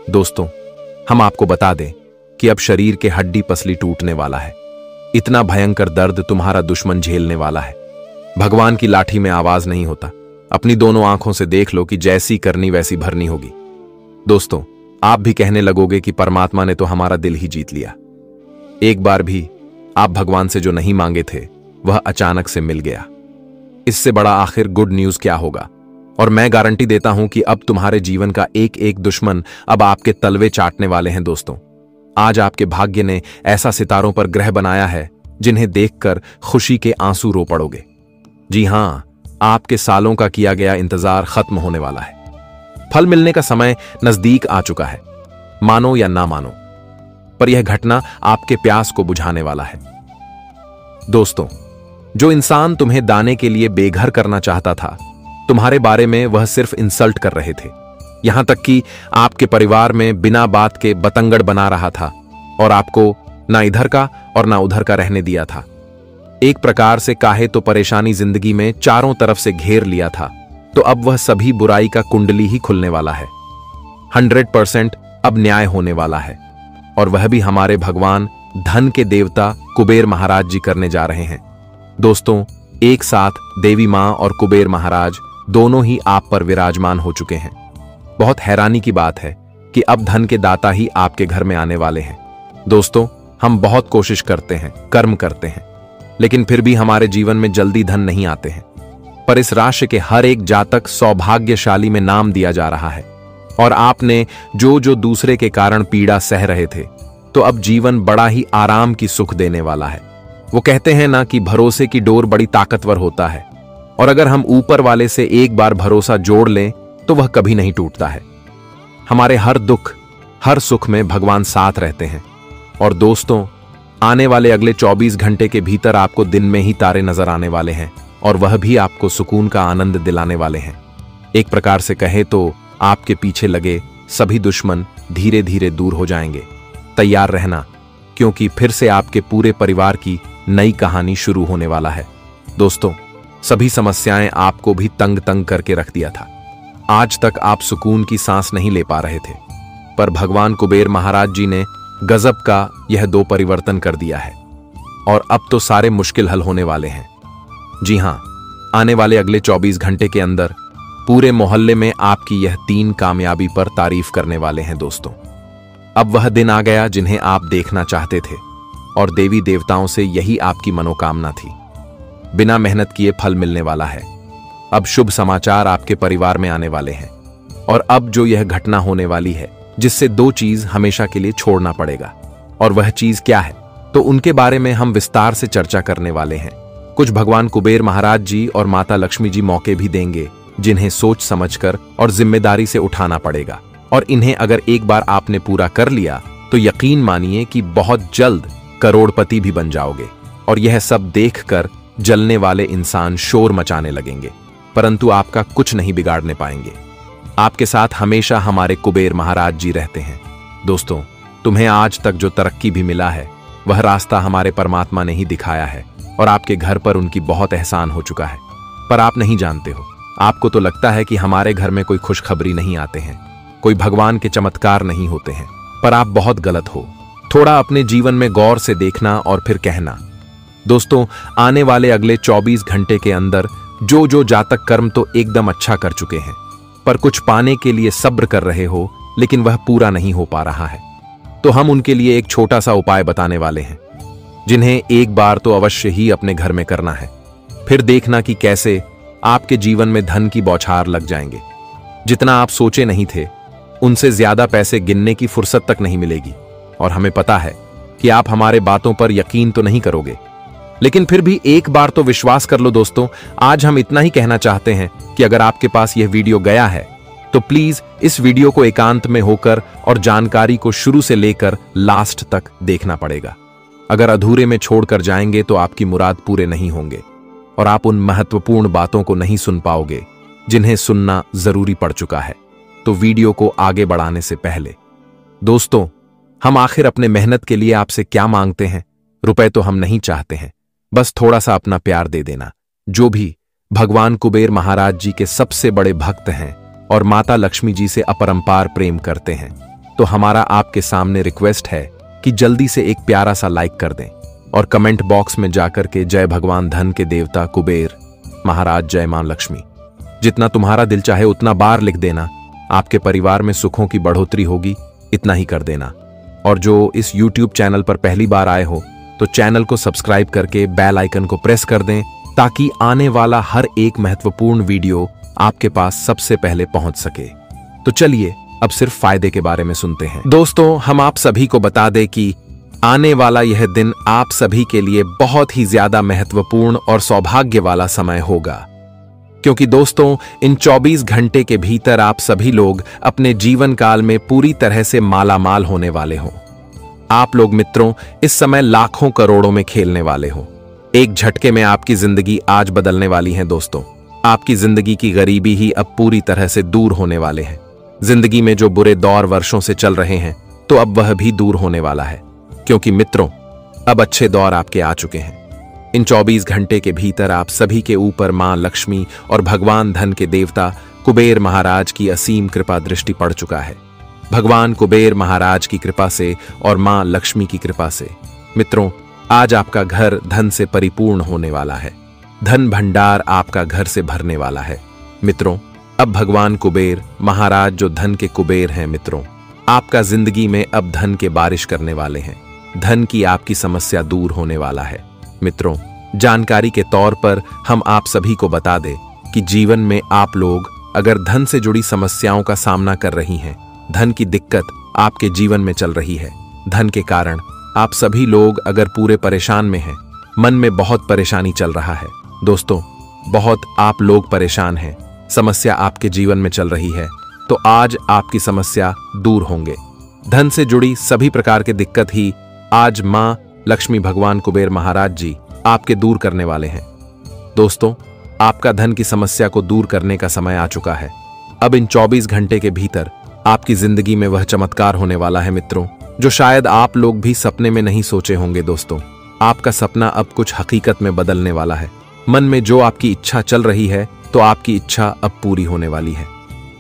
दोस्तों, हम आपको बता दें कि अब शरीर के हड्डी पसली टूटने वाला है। इतना भयंकर दर्द तुम्हारा दुश्मन झेलने वाला है। भगवान की लाठी में आवाज नहीं होता। अपनी दोनों आंखों से देख लो कि जैसी करनी वैसी भरनी होगी। दोस्तों, आप भी कहने लगोगे कि परमात्मा ने तो हमारा दिल ही जीत लिया। एक बार भी आप भगवान से जो नहीं मांगे थे वह अचानक से मिल गया। इससे बड़ा आखिर गुड न्यूज क्या होगा। और मैं गारंटी देता हूं कि अब तुम्हारे जीवन का एक एक दुश्मन अब आपके तलवे चाटने वाले हैं। दोस्तों, आज आपके भाग्य ने ऐसा सितारों पर ग्रह बनाया है जिन्हें देखकर खुशी के आंसू रो पड़ोगे। जी हां, आपके सालों का किया गया इंतजार खत्म होने वाला है। फल मिलने का समय नजदीक आ चुका है। मानो या ना मानो, पर यह घटना आपके प्यास को बुझाने वाला है। दोस्तों, जो इंसान तुम्हें दाने के लिए बेघर करना चाहता था, तुम्हारे बारे में वह सिर्फ इंसल्ट कर रहे थे। यहां तक कि आपके परिवार में बिना बात के बतंगड़ बना रहा था और आपको ना इधर का और ना उधर का रहने दिया था। एक प्रकार से काहे तो परेशानी जिंदगी में चारों तरफ से घेर लिया था। तो अब वह सभी बुराई का कुंडली ही खुलने वाला है। 100% अब न्याय होने वाला है, और वह भी हमारे भगवान धन के देवता कुबेर महाराज जी करने जा रहे हैं। दोस्तों, एक साथ देवी मां और कुबेर महाराज दोनों ही आप पर विराजमान हो चुके हैं। बहुत हैरानी की बात है कि अब धन के दाता ही आपके घर में आने वाले हैं। दोस्तों, हम बहुत कोशिश करते हैं, कर्म करते हैं, लेकिन फिर भी हमारे जीवन में जल्दी धन नहीं आते हैं। पर इस राशि के हर एक जातक सौभाग्यशाली में नाम दिया जा रहा है। और आपने जो जो दूसरे के कारण पीड़ा सह रहे थे, तो अब जीवन बड़ा ही आराम की सुख देने वाला है। वो कहते हैं ना कि भरोसे की डोर बड़ी ताकतवर होता है, और अगर हम ऊपर वाले से एक बार भरोसा जोड़ लें तो वह कभी नहीं टूटता है। हमारे हर दुख हर सुख में भगवान साथ रहते हैं। और दोस्तों, आने वाले अगले 24 घंटे के भीतर आपको दिन में ही तारे नजर आने वाले हैं, और वह भी आपको सुकून का आनंद दिलाने वाले हैं। एक प्रकार से कहे तो आपके पीछे लगे सभी दुश्मन धीरे धीरे दूर हो जाएंगे। तैयार रहना, क्योंकि फिर से आपके पूरे परिवार की नई कहानी शुरू होने वाला है। दोस्तों, सभी समस्याएं आपको भी तंग तंग करके रख दिया था। आज तक आप सुकून की सांस नहीं ले पा रहे थे, पर भगवान कुबेर महाराज जी ने गजब का यह दो परिवर्तन कर दिया है, और अब तो सारे मुश्किल हल होने वाले हैं। जी हां, आने वाले अगले 24 घंटे के अंदर पूरे मोहल्ले में आपकी यह 3 कामयाबी पर तारीफ करने वाले हैं। दोस्तों, अब वह दिन आ गया जिन्हें आप देखना चाहते थे, और देवी देवताओं से यही आपकी मनोकामना थी। बिना मेहनत किए फल मिलने वाला है। अब शुभ समाचार आपके परिवार में आने वाले हैं। और अब जो यह घटना होने वाली है जिससे 2 चीज हमेशा के लिए छोड़ना पड़ेगा, और वह चीज क्या है, तो उनके बारे में हम विस्तार से चर्चा करने वाले हैं। कुछ भगवान कुबेर महाराज जी और माता लक्ष्मी जी मौके भी देंगे जिन्हें सोच समझकर और जिम्मेदारी से उठाना पड़ेगा। और इन्हें अगर एक बार आपने पूरा कर लिया तो यकीन मानिए कि बहुत जल्द करोड़पति भी बन जाओगे। और यह सब देखकर जलने वाले इंसान शोर मचाने लगेंगे, परंतु आपका कुछ नहीं बिगाड़ने पाएंगे। आपके साथ हमेशा हमारे कुबेर महाराज जी रहते हैं। दोस्तों, तुम्हें आज तक जो तरक्की भी मिला है वह रास्ता हमारे परमात्मा ने ही दिखाया है, और आपके घर पर उनकी बहुत एहसान हो चुका है। पर आप नहीं जानते हो, आपको तो लगता है कि हमारे घर में कोई खुशखबरी नहीं आते हैं, कोई भगवान के चमत्कार नहीं होते हैं, पर आप बहुत गलत हो। थोड़ा अपने जीवन में गौर से देखना और फिर कहना। दोस्तों, आने वाले अगले 24 घंटे के अंदर जो जो जातक कर्म तो एकदम अच्छा कर चुके हैं, पर कुछ पाने के लिए सब्र कर रहे हो लेकिन वह पूरा नहीं हो पा रहा है, तो हम उनके लिए एक छोटा सा उपाय बताने वाले हैं, जिन्हें एक बार तो अवश्य ही अपने घर में करना है। फिर देखना कि कैसे आपके जीवन में धन की बौछार लग जाएंगे। जितना आप सोचे नहीं थे, उनसे ज्यादा पैसे गिनने की फुर्सत तक नहीं मिलेगी। और हमें पता है कि आप हमारे बातों पर यकीन तो नहीं करोगे, लेकिन फिर भी एक बार तो विश्वास कर लो। दोस्तों, आज हम इतना ही कहना चाहते हैं कि अगर आपके पास यह वीडियो गया है तो प्लीज इस वीडियो को एकांत में होकर और जानकारी को शुरू से लेकर लास्ट तक देखना पड़ेगा। अगर अधूरे में छोड़कर जाएंगे तो आपकी मुराद पूरे नहीं होंगे, और आप उन महत्वपूर्ण बातों को नहीं सुन पाओगे जिन्हें सुनना जरूरी पड़ चुका है। तो वीडियो को आगे बढ़ाने से पहले दोस्तों, हम आखिर अपने मेहनत के लिए आपसे क्या मांगते हैं? रुपए तो हम नहीं चाहते हैं, बस थोड़ा सा अपना प्यार दे देना। जो भी भगवान कुबेर महाराज जी के सबसे बड़े भक्त हैं और माता लक्ष्मी जी से अपरंपार प्रेम करते हैं, तो हमारा आपके सामने रिक्वेस्ट है कि जल्दी से एक प्यारा सा लाइक कर दें और कमेंट बॉक्स में जाकर के जय भगवान धन के देवता कुबेर महाराज, जय मां लक्ष्मी, जितना तुम्हारा दिल चाहे उतना बार लिख देना। आपके परिवार में सुखों की बढ़ोतरी होगी, इतना ही कर देना। और जो इस YouTube चैनल पर पहली बार आए हो तो चैनल को सब्सक्राइब करके बेल आइकन को प्रेस कर दें, ताकि आने वाला हर एक महत्वपूर्ण वीडियो आपके पास सबसे पहले पहुंच सके। तो चलिए अब सिर्फ फायदे के बारे में सुनते हैं। दोस्तों, हम आप सभी को बता दें कि आने वाला यह दिन आप सभी के लिए बहुत ही ज्यादा महत्वपूर्ण और सौभाग्य वाला समय होगा, क्योंकि दोस्तों इन 24 घंटे के भीतर आप सभी लोग अपने जीवन काल में पूरी तरह से मालामाल होने वाले हो। आप लोग मित्रों इस समय लाखों करोड़ों में खेलने वाले हो। एक झटके में आपकी जिंदगी आज बदलने वाली है। दोस्तों, आपकी जिंदगी की गरीबी ही अब पूरी तरह से दूर होने वाले हैं। जिंदगी में जो बुरे दौर वर्षों से चल रहे हैं तो अब वह भी दूर होने वाला है, क्योंकि मित्रों अब अच्छे दौर आपके आ चुके हैं। इन 24 घंटे के भीतर आप सभी के ऊपर मां लक्ष्मी और भगवान धन के देवता कुबेर महाराज की असीम कृपा दृष्टि पड़ चुका है। भगवान कुबेर महाराज की कृपा से और मां लक्ष्मी की कृपा से मित्रों आज आपका घर धन से परिपूर्ण होने वाला है। धन भंडार आपका घर से भरने वाला है। मित्रों, अब भगवान कुबेर महाराज जो धन के कुबेर हैं मित्रों, आपका जिंदगी में अब धन के बारिश करने वाले हैं। धन की आपकी समस्या दूर होने वाला है। मित्रों, जानकारी के तौर पर हम आप सभी को बता दें कि जीवन में आप लोग अगर धन से जुड़ी समस्याओं का सामना कर रही हैं, धन की दिक्कत आपके जीवन में चल रही है, धन के कारण आप सभी लोग अगर पूरे परेशान में हैं, मन में बहुत परेशानी चल रहा है। दोस्तों, बहुत आप लोग परेशान हैं, समस्या आपके जीवन में चल रही है, तो आज आपकी समस्या दूर होंगे। धन से जुड़ी सभी प्रकार की दिक्कत ही आज मां लक्ष्मी भगवान कुबेर महाराज जी आपके दूर करने वाले हैं। दोस्तों, आपका धन की समस्या को दूर करने का समय आ चुका है। अब इन 24 घंटे के भीतर आपकी जिंदगी में वह चमत्कार होने वाला है मित्रों, जो शायद आप लोग भी सपने में नहीं सोचे होंगे। दोस्तों, आपका सपना अब कुछ हकीकत में बदलने वाला है। मन में जो आपकी इच्छा चल रही है तो आपकी इच्छा अब पूरी होने वाली है।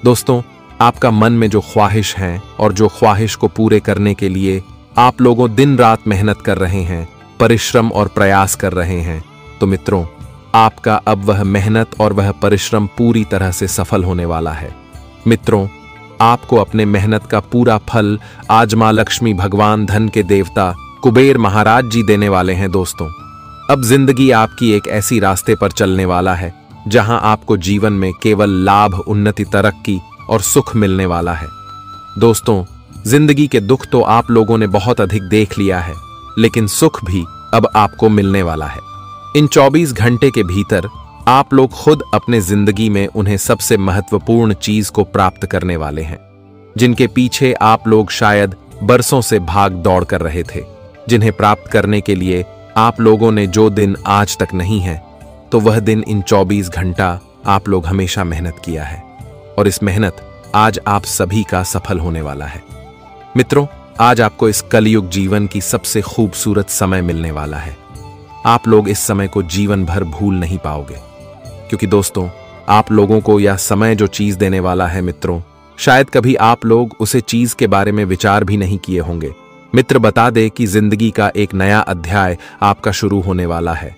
दोस्तों, आपका मन में जो ख्वाहिश है और जो ख्वाहिश को पूरे करने के लिए आप लोगों दिन रात मेहनत कर रहे हैं, परिश्रम और प्रयास कर रहे हैं, तो मित्रों आपका अब वह मेहनत और वह परिश्रम पूरी तरह से सफल होने वाला है। मित्रों, आपको अपने मेहनत का पूरा फल आज मां लक्ष्मी भगवान धन के देवता कुबेर महाराज जी देने वाले हैं। दोस्तों, अब जिंदगी आपकी एक ऐसी रास्ते पर चलने वाला है जहां आपको जीवन में केवल लाभ, उन्नति, तरक्की और सुख मिलने वाला है। दोस्तों, जिंदगी के दुख तो आप लोगों ने बहुत अधिक देख लिया है, लेकिन सुख भी अब आपको मिलने वाला है। इन 24 घंटे के भीतर आप लोग खुद अपने जिंदगी में उन्हें सबसे महत्वपूर्ण चीज को प्राप्त करने वाले हैं, जिनके पीछे आप लोग शायद बरसों से भाग दौड़ कर रहे थे, जिन्हें प्राप्त करने के लिए आप लोगों ने जो दिन आज तक नहीं है, तो वह दिन इन 24 घंटा आप लोग हमेशा मेहनत किया है, और इस मेहनत आज आप सभी का सफल होने वाला है। मित्रों, आज आपको इस कलयुग जीवन की सबसे खूबसूरत समय मिलने वाला है। आप लोग इस समय को जीवन भर भूल नहीं पाओगे, क्योंकि दोस्तों आप लोगों को यह समय जो चीज देने वाला है मित्रों, शायद कभी आप लोग उसे चीज के बारे में विचार भी नहीं किए होंगे। मित्र, बता दे कि जिंदगी का एक नया अध्याय आपका शुरू होने वाला है।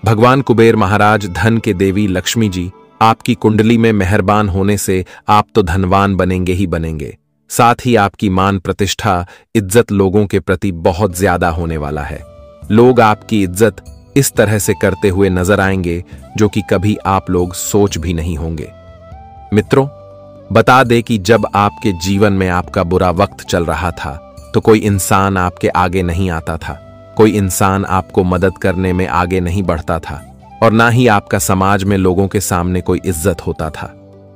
भगवान कुबेर महाराज धन के देवी लक्ष्मी जी आपकी कुंडली में मेहरबान होने से आप तो धनवान बनेंगे ही बनेंगे, साथ ही आपकी मान प्रतिष्ठा, इज्जत लोगों के प्रति बहुत ज्यादा होने वाला है। लोग आपकी इज्जत इस तरह से करते हुए नजर आएंगे जो कि कभी आप लोग सोच भी नहीं होंगे। मित्रों, बता दे कि जब आपके जीवन में आपका बुरा वक्त चल रहा था तो कोई इंसान आपके आगे नहीं आता था, कोई इंसान आपको मदद करने में आगे नहीं बढ़ता था, और ना ही आपका समाज में लोगों के सामने कोई इज्जत होता था।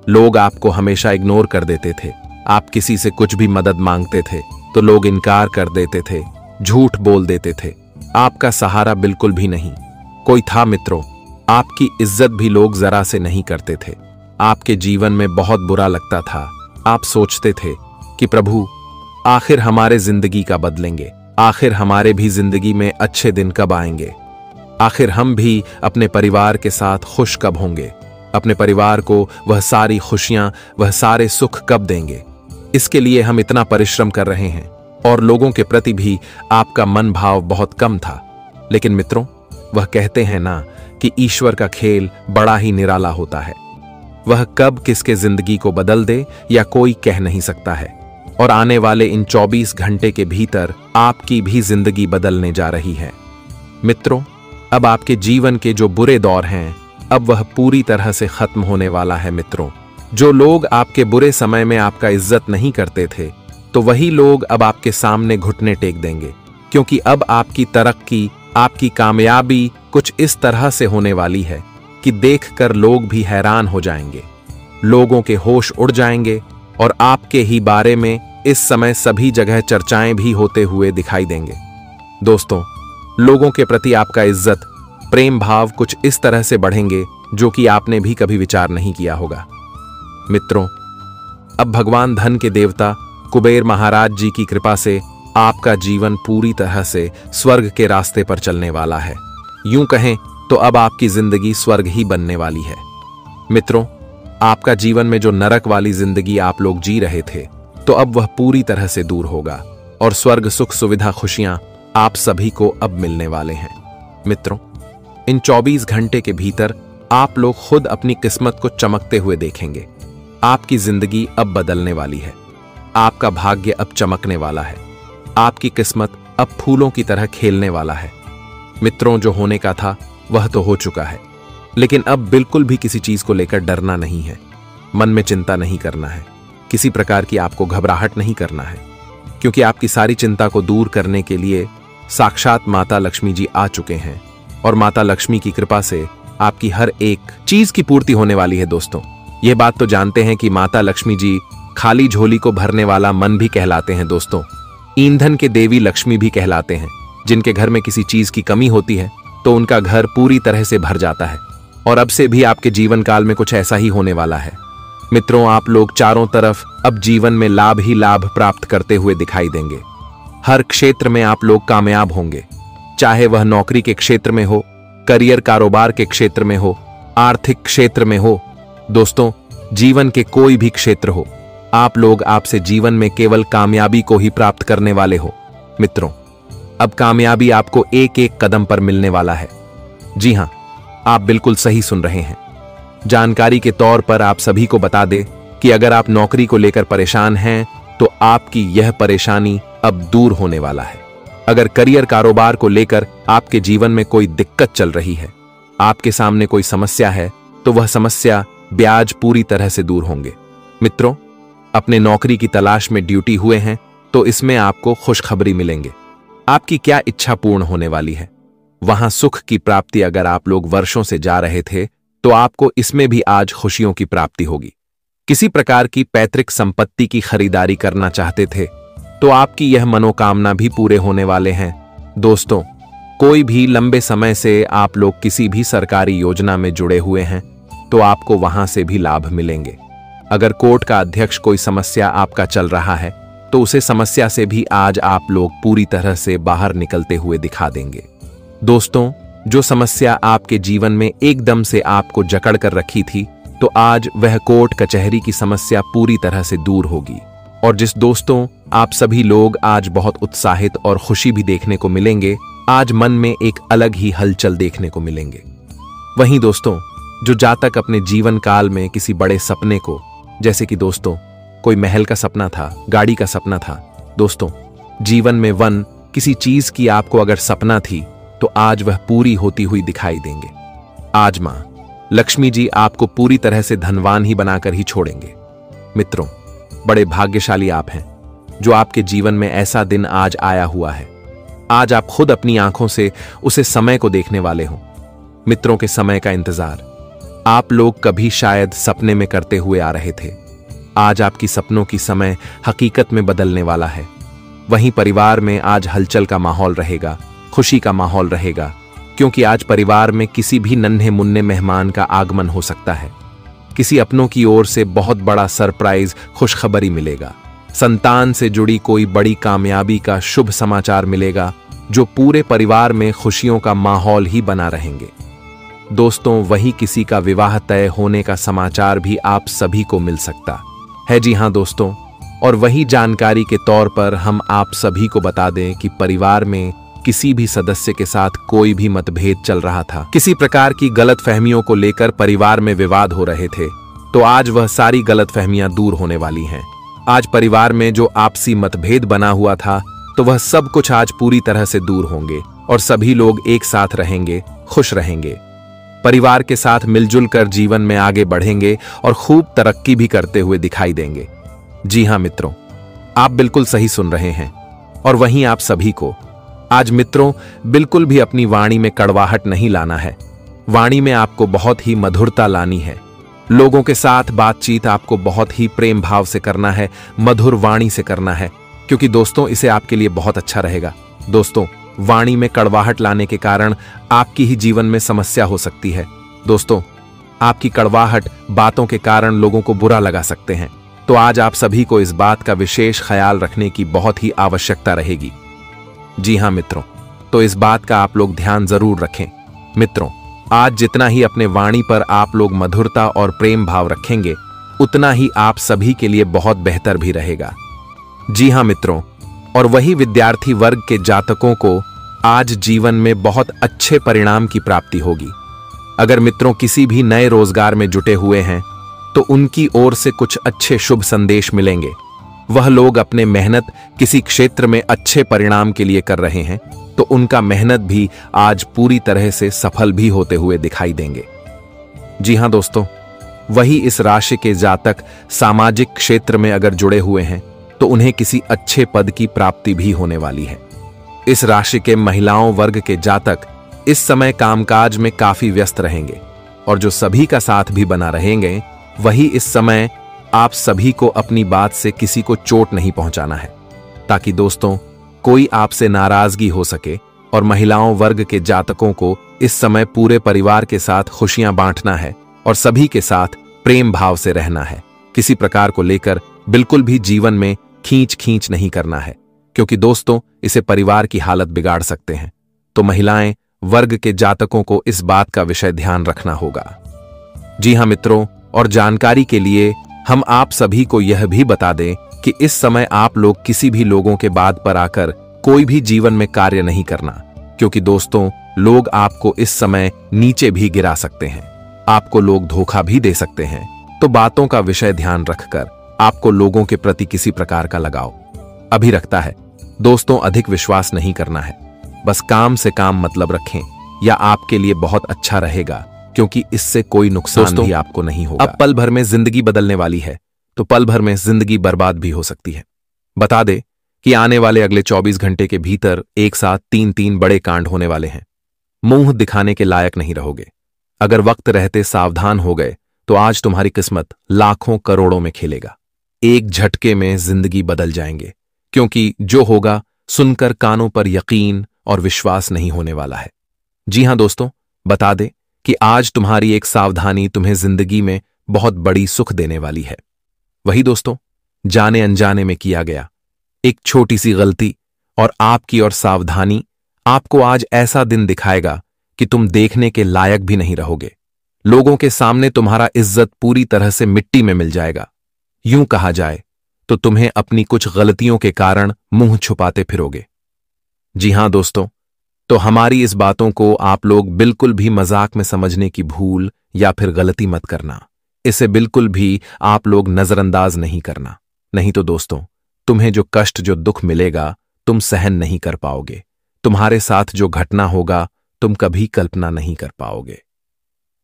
लोग आपको हमेशा इग्नोर कर देते थे। आप किसी से कुछ भी मदद मांगते थे तो लोग इनकार कर देते थे, झूठ बोल देते थे। आपका सहारा बिल्कुल भी नहीं कोई था। मित्रों, आपकी इज्जत भी लोग जरा से नहीं करते थे। आपके जीवन में बहुत बुरा लगता था। आप सोचते थे कि प्रभु, आखिर हमारे जिंदगी का बदलेंगे, आखिर हमारे भी जिंदगी में अच्छे दिन कब आएंगे, आखिर हम भी अपने परिवार के साथ खुश कब होंगे, अपने परिवार को वह सारी खुशियां, वह सारे सुख कब देंगे। इसके लिए हम इतना परिश्रम कर रहे हैं और लोगों के प्रति भी आपका मन भाव बहुत कम था। लेकिन मित्रों, वह कहते हैं ना कि ईश्वर का खेल बड़ा ही निराला होता है। वह कब किसके जिंदगी को बदल दे या कोई कह नहीं सकता है। और आने वाले इन 24 घंटे के भीतर आपकी भी जिंदगी बदलने जा रही है। मित्रों, अब आपके जीवन के जो बुरे दौर हैं, अब वह पूरी तरह से खत्म होने वाला है। मित्रों, जो लोग आपके बुरे समय में आपका इज्जत नहीं करते थे, तो वही लोग अब आपके सामने घुटने टेक देंगे, क्योंकि अब आपकी तरक्की, आपकी कामयाबी कुछ इस तरह से होने वाली है कि देखकर लोग भी हैरान हो जाएंगे। लोगों के होश उड़ जाएंगे और आपके ही बारे में इस समय सभी जगह चर्चाएं भी होते हुए दिखाई देंगे। दोस्तों, लोगों के प्रति आपका इज्जत, प्रेम भाव कुछ इस तरह से बढ़ेंगे जो कि आपने भी कभी विचार नहीं किया होगा। मित्रों, अब भगवान धन के देवता कुबेर महाराज जी की कृपा से आपका जीवन पूरी तरह से स्वर्ग के रास्ते पर चलने वाला है। यूं कहें तो अब आपकी जिंदगी स्वर्ग ही बनने वाली है। मित्रों, आपका जीवन में जो नरक वाली जिंदगी आप लोग जी रहे थे, तो अब वह पूरी तरह से दूर होगा और स्वर्ग सुख सुविधा खुशियां आप सभी को अब मिलने वाले हैं। मित्रों, इन 24 घंटे के भीतर आप लोग खुद अपनी किस्मत को चमकते हुए देखेंगे। आपकी जिंदगी अब बदलने वाली है। आपका भाग्य अब चमकने वाला है। आपकी किस्मत अब फूलों की तरह खेलने वाला है। मित्रों, जो होने का था वह तो हो चुका है, लेकिन अब बिल्कुल भी किसी चीज को लेकर डरना नहीं है। मन में चिंता नहीं करना है। किसी प्रकार की आपको घबराहट नहीं करना है, क्योंकि आपकी सारी चिंता को दूर करने के लिए साक्षात माता लक्ष्मी जी आ चुके हैं और माता लक्ष्मी की कृपा से आपकी हर एक चीज की पूर्ति होने वाली है। दोस्तों, यह बात तो जानते हैं कि माता लक्ष्मी जी खाली झोली को भरने वाला मन भी कहलाते हैं। दोस्तों, ईंधन के देवी लक्ष्मी भी कहलाते हैं। जिनके घर में किसी चीज की कमी होती है तो उनका घर पूरी तरह से भर जाता है। और अब से भी आपके जीवन काल में कुछ ऐसा ही होने वाला है। मित्रों, आप लोग चारों तरफ अब जीवन में लाभ ही लाभ प्राप्त करते हुए दिखाई देंगे। हर क्षेत्र में आप लोग कामयाब होंगे, चाहे वह नौकरी के क्षेत्र में हो, करियर कारोबार के क्षेत्र में हो, आर्थिक क्षेत्र में हो। दोस्तों, जीवन के कोई भी क्षेत्र हो, आप लोग आपसे जीवन में केवल कामयाबी को ही प्राप्त करने वाले हो। मित्रों, अब कामयाबी आपको एक एक कदम पर मिलने वाला है। जी हां, आप बिल्कुल सही सुन रहे हैं। जानकारी के तौर पर आप सभी को बता दें कि अगर आप नौकरी को लेकर परेशान हैं तो आपकी यह परेशानी अब दूर होने वाला है। अगर करियर कारोबार को लेकर आपके जीवन में कोई दिक्कत चल रही है, आपके सामने कोई समस्या है, तो वह समस्या ब्याज पूरी तरह से दूर होंगे। मित्रों, अपने नौकरी की तलाश में ड्यूटी हुए हैं तो इसमें आपको खुशखबरी मिलेंगे। आपकी क्या इच्छा पूर्ण होने वाली है। वहां सुख की प्राप्ति अगर आप लोग वर्षों से जा रहे थे तो आपको इसमें भी आज खुशियों की प्राप्ति होगी। किसी प्रकार की पैतृक संपत्ति की खरीदारी करना चाहते थे तो आपकी यह मनोकामना भी पूरे होने वाले हैं। दोस्तों, कोई भी लंबे समय से आप लोग किसी भी सरकारी योजना में जुड़े हुए हैं तो आपको वहां से भी लाभ मिलेंगे। अगर कोर्ट का अध्यक्ष कोई समस्या आपका चल रहा है तो उसे समस्या से भी आज आप लोग पूरी तरह से बाहर निकलते हुए दिखा देंगे। दोस्तों, जो समस्या आपके जीवन में एकदम से आपको जकड़ कर रखी थी, तो आज वह कोर्ट कचहरी की समस्या पूरी तरह से दूर होगी। और जिस दोस्तों आप सभी लोग आज बहुत उत्साहित और खुशी भी देखने को मिलेंगे, आज मन में एक अलग ही हलचल देखने को मिलेंगे। वहीं दोस्तों, जो जातक अपने जीवन काल में किसी बड़े सपने को, जैसे कि दोस्तों कोई महल का सपना था, गाड़ी का सपना था, दोस्तों जीवन में वन किसी चीज की आपको अगर सपना थी तो आज वह पूरी होती हुई दिखाई देंगे। आज मां लक्ष्मी जी आपको पूरी तरह से धनवान ही बनाकर ही छोड़ेंगे। मित्रों, बड़े भाग्यशाली आप हैं जो आपके जीवन में ऐसा दिन आज आया हुआ है। आज आप खुद अपनी आंखों से उसे समय को देखने वाले हो। मित्रों के समय का इंतजार आप लोग कभी शायद सपने में करते हुए आ रहे थे। आज आपकी सपनों की समय हकीकत में बदलने वाला है। वहीं परिवार में आज हलचल का माहौल रहेगा, खुशी का माहौल रहेगा, क्योंकि आज परिवार में किसी भी नन्हे मुन्ने मेहमान का आगमन हो सकता है। किसी अपनों की ओर से बहुत बड़ा सरप्राइज खुशखबरी मिलेगा। संतान से जुड़ी कोई बड़ी कामयाबी का शुभ समाचार मिलेगा, जो पूरे परिवार में खुशियों का माहौल ही बना रहेंगे। दोस्तों, वहीं किसी का विवाह तय होने का समाचार भी आप सभी को मिल सकता है। जी हां दोस्तों, और वही जानकारी के तौर पर हम आप सभी को बता दें कि परिवार में किसी भी सदस्य के साथ कोई भी मतभेद चल रहा था, किसी प्रकार की गलतफहमियों को लेकर परिवार में विवाद हो रहे थे, तो आज वह सारी गलतफहमियां दूर होने वाली हैं। आज परिवार में जो आपसी मतभेद बना हुआ था, तो वह सब कुछ आज पूरी तरह से दूर होंगे और सभी लोग एक साथ रहेंगे, खुश रहेंगे, परिवार के साथ मिलजुल कर जीवन में आगे बढ़ेंगे और खूब तरक्की भी करते हुए दिखाई देंगे। जी हां मित्रों, आप बिल्कुल सही सुन रहे हैं। और वहीं आप सभी को आज मित्रों बिल्कुल भी अपनी वाणी में कड़वाहट नहीं लाना है। वाणी में आपको बहुत ही मधुरता लानी है। लोगों के साथ बातचीत आपको बहुत ही प्रेम भाव से करना है, मधुर वाणी से करना है, क्योंकि दोस्तों इसे आपके लिए बहुत अच्छा रहेगा। दोस्तों, वाणी में कड़वाहट लाने के कारण आपकी ही जीवन में समस्या हो सकती है। दोस्तों, आपकी कड़वाहट बातों के कारण लोगों को बुरा लगा सकते हैं, तो आज आप सभी को इस बात का विशेष ख्याल रखने की बहुत ही आवश्यकता रहेगी। जी हां मित्रों, तो इस बात का आप लोग ध्यान जरूर रखें। मित्रों, आज जितना ही अपने वाणी पर आप लोग मधुरता और प्रेम भाव रखेंगे, उतना ही आप सभी के लिए बहुत बेहतर भी रहेगा। जी हां मित्रों, और वही विद्यार्थी वर्ग के जातकों को आज जीवन में बहुत अच्छे परिणाम की प्राप्ति होगी। अगर मित्रों किसी भी नए रोजगार में जुटे हुए हैं, तो उनकी ओर से कुछ अच्छे शुभ संदेश मिलेंगे। वह लोग अपने मेहनत किसी क्षेत्र में अच्छे परिणाम के लिए कर रहे हैं, तो उनका मेहनत भी आज पूरी तरह से सफल भी होते हुए दिखाई देंगे। जी हां दोस्तों, वही इस राशि के जातक सामाजिक क्षेत्र में अगर जुड़े हुए हैं, तो उन्हें किसी अच्छे पद की प्राप्ति भी होने वाली है। इस राशि के महिलाओं वर्ग के जातक इस समय कामकाज में काफी व्यस्त रहेंगे, और जो सभी का साथ भी बना रहेंगे, वही इस समय आप सभी को अपनी बात से किसी को चोट नहीं पहुंचाना है, ताकि दोस्तों कोई आपसे नाराजगी हो सके। और महिलाओं वर्ग के जातकों को इस समय पूरे परिवार के साथ खुशियां बांटना है और सभी के साथ प्रेम भाव से रहना है। किसी प्रकार को लेकर बिल्कुल भी जीवन में खींच नहीं करना है, क्योंकि दोस्तों इसे परिवार की हालत बिगाड़ सकते हैं। तो महिलाएं वर्ग के जातकों को इस बात का विषय ध्यान रखना होगा। जी हां मित्रों, और जानकारी के लिए हम आप सभी को यह भी बता दें कि इस समय आप लोग किसी भी लोगों के बात पर आकर कोई भी जीवन में कार्य नहीं करना, क्योंकि दोस्तों लोग आपको इस समय नीचे भी गिरा सकते हैं, आपको लोग धोखा भी दे सकते हैं। तो बातों का विषय ध्यान रखकर आपको लोगों के प्रति किसी प्रकार का लगाव अभी रखता है। दोस्तों, अधिक विश्वास नहीं करना है, बस काम से काम मतलब रखें, या आपके लिए बहुत अच्छा रहेगा, क्योंकि इससे कोई नुकसान भी आपको नहीं होगा। अब पल भर में जिंदगी बदलने वाली है, तो पल भर में जिंदगी बर्बाद भी हो सकती है। बता दे कि आने वाले अगले 24 घंटे के भीतर एक साथ 3 बड़े कांड होने वाले हैं। मुंह दिखाने के लायक नहीं रहोगे। अगर वक्त रहते सावधान हो गए, तो आज तुम्हारी किस्मत लाखों करोड़ों में खेलेगा। एक झटके में जिंदगी बदल जाएंगे, क्योंकि जो होगा सुनकर कानों पर यकीन और विश्वास नहीं होने वाला है। जी हां दोस्तों, बता दे कि आज तुम्हारी एक सावधानी तुम्हें जिंदगी में बहुत बड़ी सुख देने वाली है। वही दोस्तों, जाने अनजाने में किया गया एक छोटी सी गलती और आपकी और सावधानी आपको आज ऐसा दिन दिखाएगा कि तुम देखने के लायक भी नहीं रहोगे। लोगों के सामने तुम्हारा इज्जत पूरी तरह से मिट्टी में मिल जाएगा। यूं कहा जाए तो तुम्हें अपनी कुछ गलतियों के कारण मुंह छुपाते फिरोगे। जी हां दोस्तों, तो हमारी इस बातों को आप लोग बिल्कुल भी मजाक में समझने की भूल या फिर गलती मत करना। इसे बिल्कुल भी आप लोग नजरअंदाज नहीं करना, नहीं तो दोस्तों तुम्हें जो कष्ट, जो दुख मिलेगा, तुम सहन नहीं कर पाओगे। तुम्हारे साथ जो घटना होगा तुम कभी कल्पना नहीं कर पाओगे।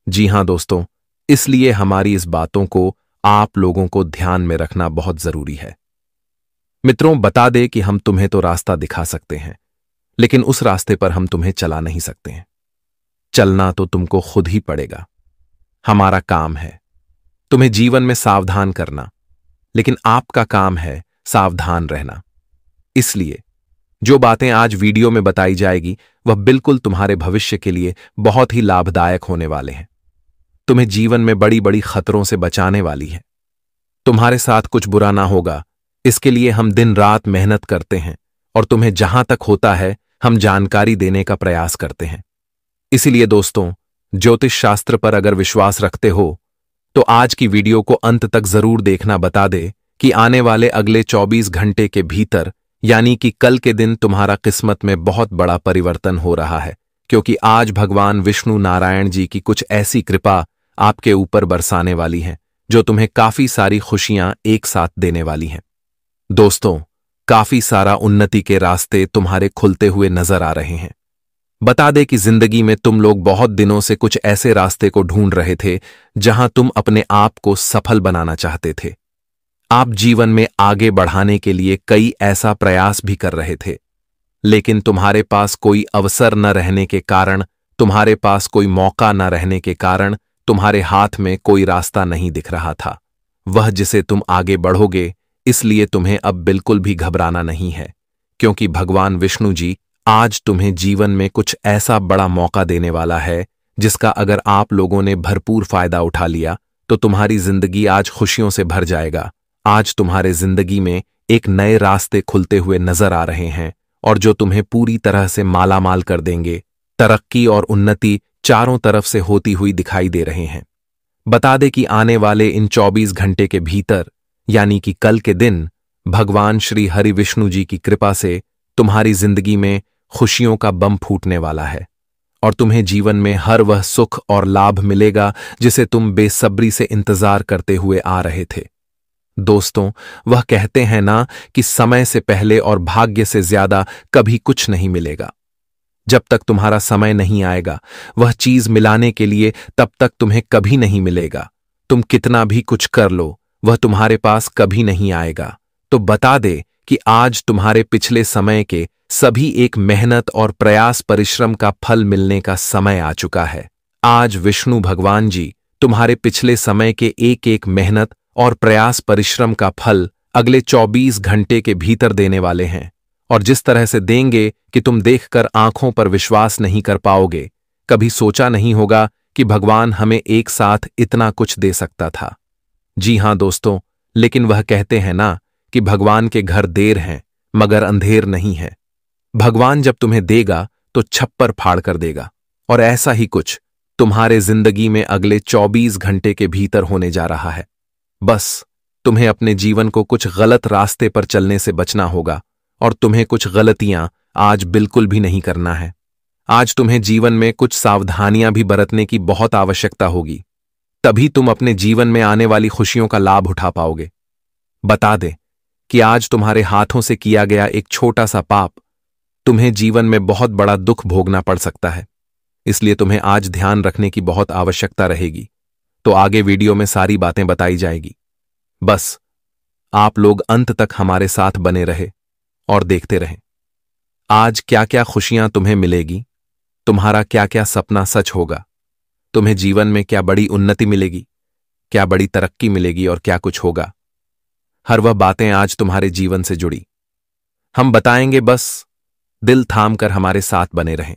जी हां दोस्तों, इसलिए हमारी इस बातों को आप लोगों को ध्यान में रखना बहुत जरूरी है। मित्रों, बता दे कि हम तुम्हें तो रास्ता दिखा सकते हैं, लेकिन उस रास्ते पर हम तुम्हें चला नहीं सकते हैं। चलना तो तुमको खुद ही पड़ेगा। हमारा काम है तुम्हें जीवन में सावधान करना, लेकिन आपका काम है सावधान रहना। इसलिए जो बातें आज वीडियो में बताई जाएगी वह बिल्कुल तुम्हारे भविष्य के लिए बहुत ही लाभदायक होने वाले हैं। तुम्हें जीवन में बड़ी बड़ी खतरों से बचाने वाली है। तुम्हारे साथ कुछ बुरा ना होगा, इसके लिए हम दिन रात मेहनत करते हैं और तुम्हें जहां तक होता है हम जानकारी देने का प्रयास करते हैं। इसीलिए दोस्तों, ज्योतिष शास्त्र पर अगर विश्वास रखते हो तो आज की वीडियो को अंत तक जरूर देखना। बता दे कि आने वाले अगले 24 घंटे के भीतर यानी कि कल के दिन तुम्हारा किस्मत में बहुत बड़ा परिवर्तन हो रहा है, क्योंकि आज भगवान विष्णु नारायण जी की कुछ ऐसी कृपा आपके ऊपर बरसाने वाली है जो तुम्हें काफी सारी खुशियां एक साथ देने वाली हैं। दोस्तों, काफी सारा उन्नति के रास्ते तुम्हारे खुलते हुए नजर आ रहे हैं। बता दे कि जिंदगी में तुम लोग बहुत दिनों से कुछ ऐसे रास्ते को ढूंढ रहे थे जहां तुम अपने आप को सफल बनाना चाहते थे। आप जीवन में आगे बढ़ाने के लिए कई ऐसा प्रयास भी कर रहे थे, लेकिन तुम्हारे पास कोई अवसर न रहने के कारण, तुम्हारे पास कोई मौका न रहने के कारण तुम्हारे हाथ में कोई रास्ता नहीं दिख रहा था, वह जिसे तुम आगे बढ़ोगे। इसलिए तुम्हें अब बिल्कुल भी घबराना नहीं है, क्योंकि भगवान विष्णु जी आज तुम्हें जीवन में कुछ ऐसा बड़ा मौका देने वाला है जिसका अगर आप लोगों ने भरपूर फायदा उठा लिया तो तुम्हारी जिंदगी आज खुशियों से भर जाएगा। आज तुम्हारे जिंदगी में एक नए रास्ते खुलते हुए नजर आ रहे हैं और जो तुम्हें पूरी तरह से मालामाल कर देंगे। तरक्की और उन्नति चारों तरफ से होती हुई दिखाई दे रहे हैं। बता दे कि आने वाले इन 24 घंटे के भीतर यानी कि कल के दिन भगवान श्री हरि विष्णु जी की कृपा से तुम्हारी जिंदगी में खुशियों का बम फूटने वाला है और तुम्हें जीवन में हर वह सुख और लाभ मिलेगा जिसे तुम बेसब्री से इंतजार करते हुए आ रहे थे। दोस्तों, वह कहते हैं ना कि समय से पहले और भाग्य से ज्यादा कभी कुछ नहीं मिलेगा। जब तक तुम्हारा समय नहीं आएगा वह चीज मिलाने के लिए, तब तक तुम्हें कभी नहीं मिलेगा। तुम कितना भी कुछ कर लो वह तुम्हारे पास कभी नहीं आएगा। तो बता दे कि आज तुम्हारे पिछले समय के सभी एक मेहनत और प्रयास परिश्रम का फल मिलने का समय आ चुका है। आज विष्णु भगवान जी तुम्हारे पिछले समय के एक एक मेहनत और प्रयास परिश्रम का फल अगले 24 घंटे के भीतर देने वाले हैं, और जिस तरह से देंगे कि तुम देखकर आंखों पर विश्वास नहीं कर पाओगे। कभी सोचा नहीं होगा कि भगवान हमें एक साथ इतना कुछ दे सकता था। जी हां दोस्तों, लेकिन वह कहते हैं ना कि भगवान के घर देर हैं मगर अंधेर नहीं है। भगवान जब तुम्हें देगा तो छप्पर फाड़ कर देगा, और ऐसा ही कुछ तुम्हारे जिंदगी में अगले 24 घंटे के भीतर होने जा रहा है। बस तुम्हें अपने जीवन को कुछ गलत रास्ते पर चलने से बचना होगा, और तुम्हें कुछ गलतियां आज बिल्कुल भी नहीं करना है। आज तुम्हें जीवन में कुछ सावधानियां भी बरतने की बहुत आवश्यकता होगी, तभी तुम अपने जीवन में आने वाली खुशियों का लाभ उठा पाओगे। बता दे कि आज तुम्हारे हाथों से किया गया एक छोटा सा पाप तुम्हें जीवन में बहुत बड़ा दुख भोगना पड़ सकता है। इसलिए तुम्हें आज ध्यान रखने की बहुत आवश्यकता रहेगी। तो आगे वीडियो में सारी बातें बताई जाएगी। बस आप लोग अंत तक हमारे साथ बने रहे और देखते रहें। आज क्या क्या खुशियां तुम्हें मिलेगी, तुम्हारा क्या क्या सपना सच होगा, तुम्हें जीवन में क्या बड़ी उन्नति मिलेगी, क्या बड़ी तरक्की मिलेगी और क्या कुछ होगा। हर वह बातें आज तुम्हारे जीवन से जुड़ी हम बताएंगे। बस दिल थाम कर हमारे साथ बने रहें।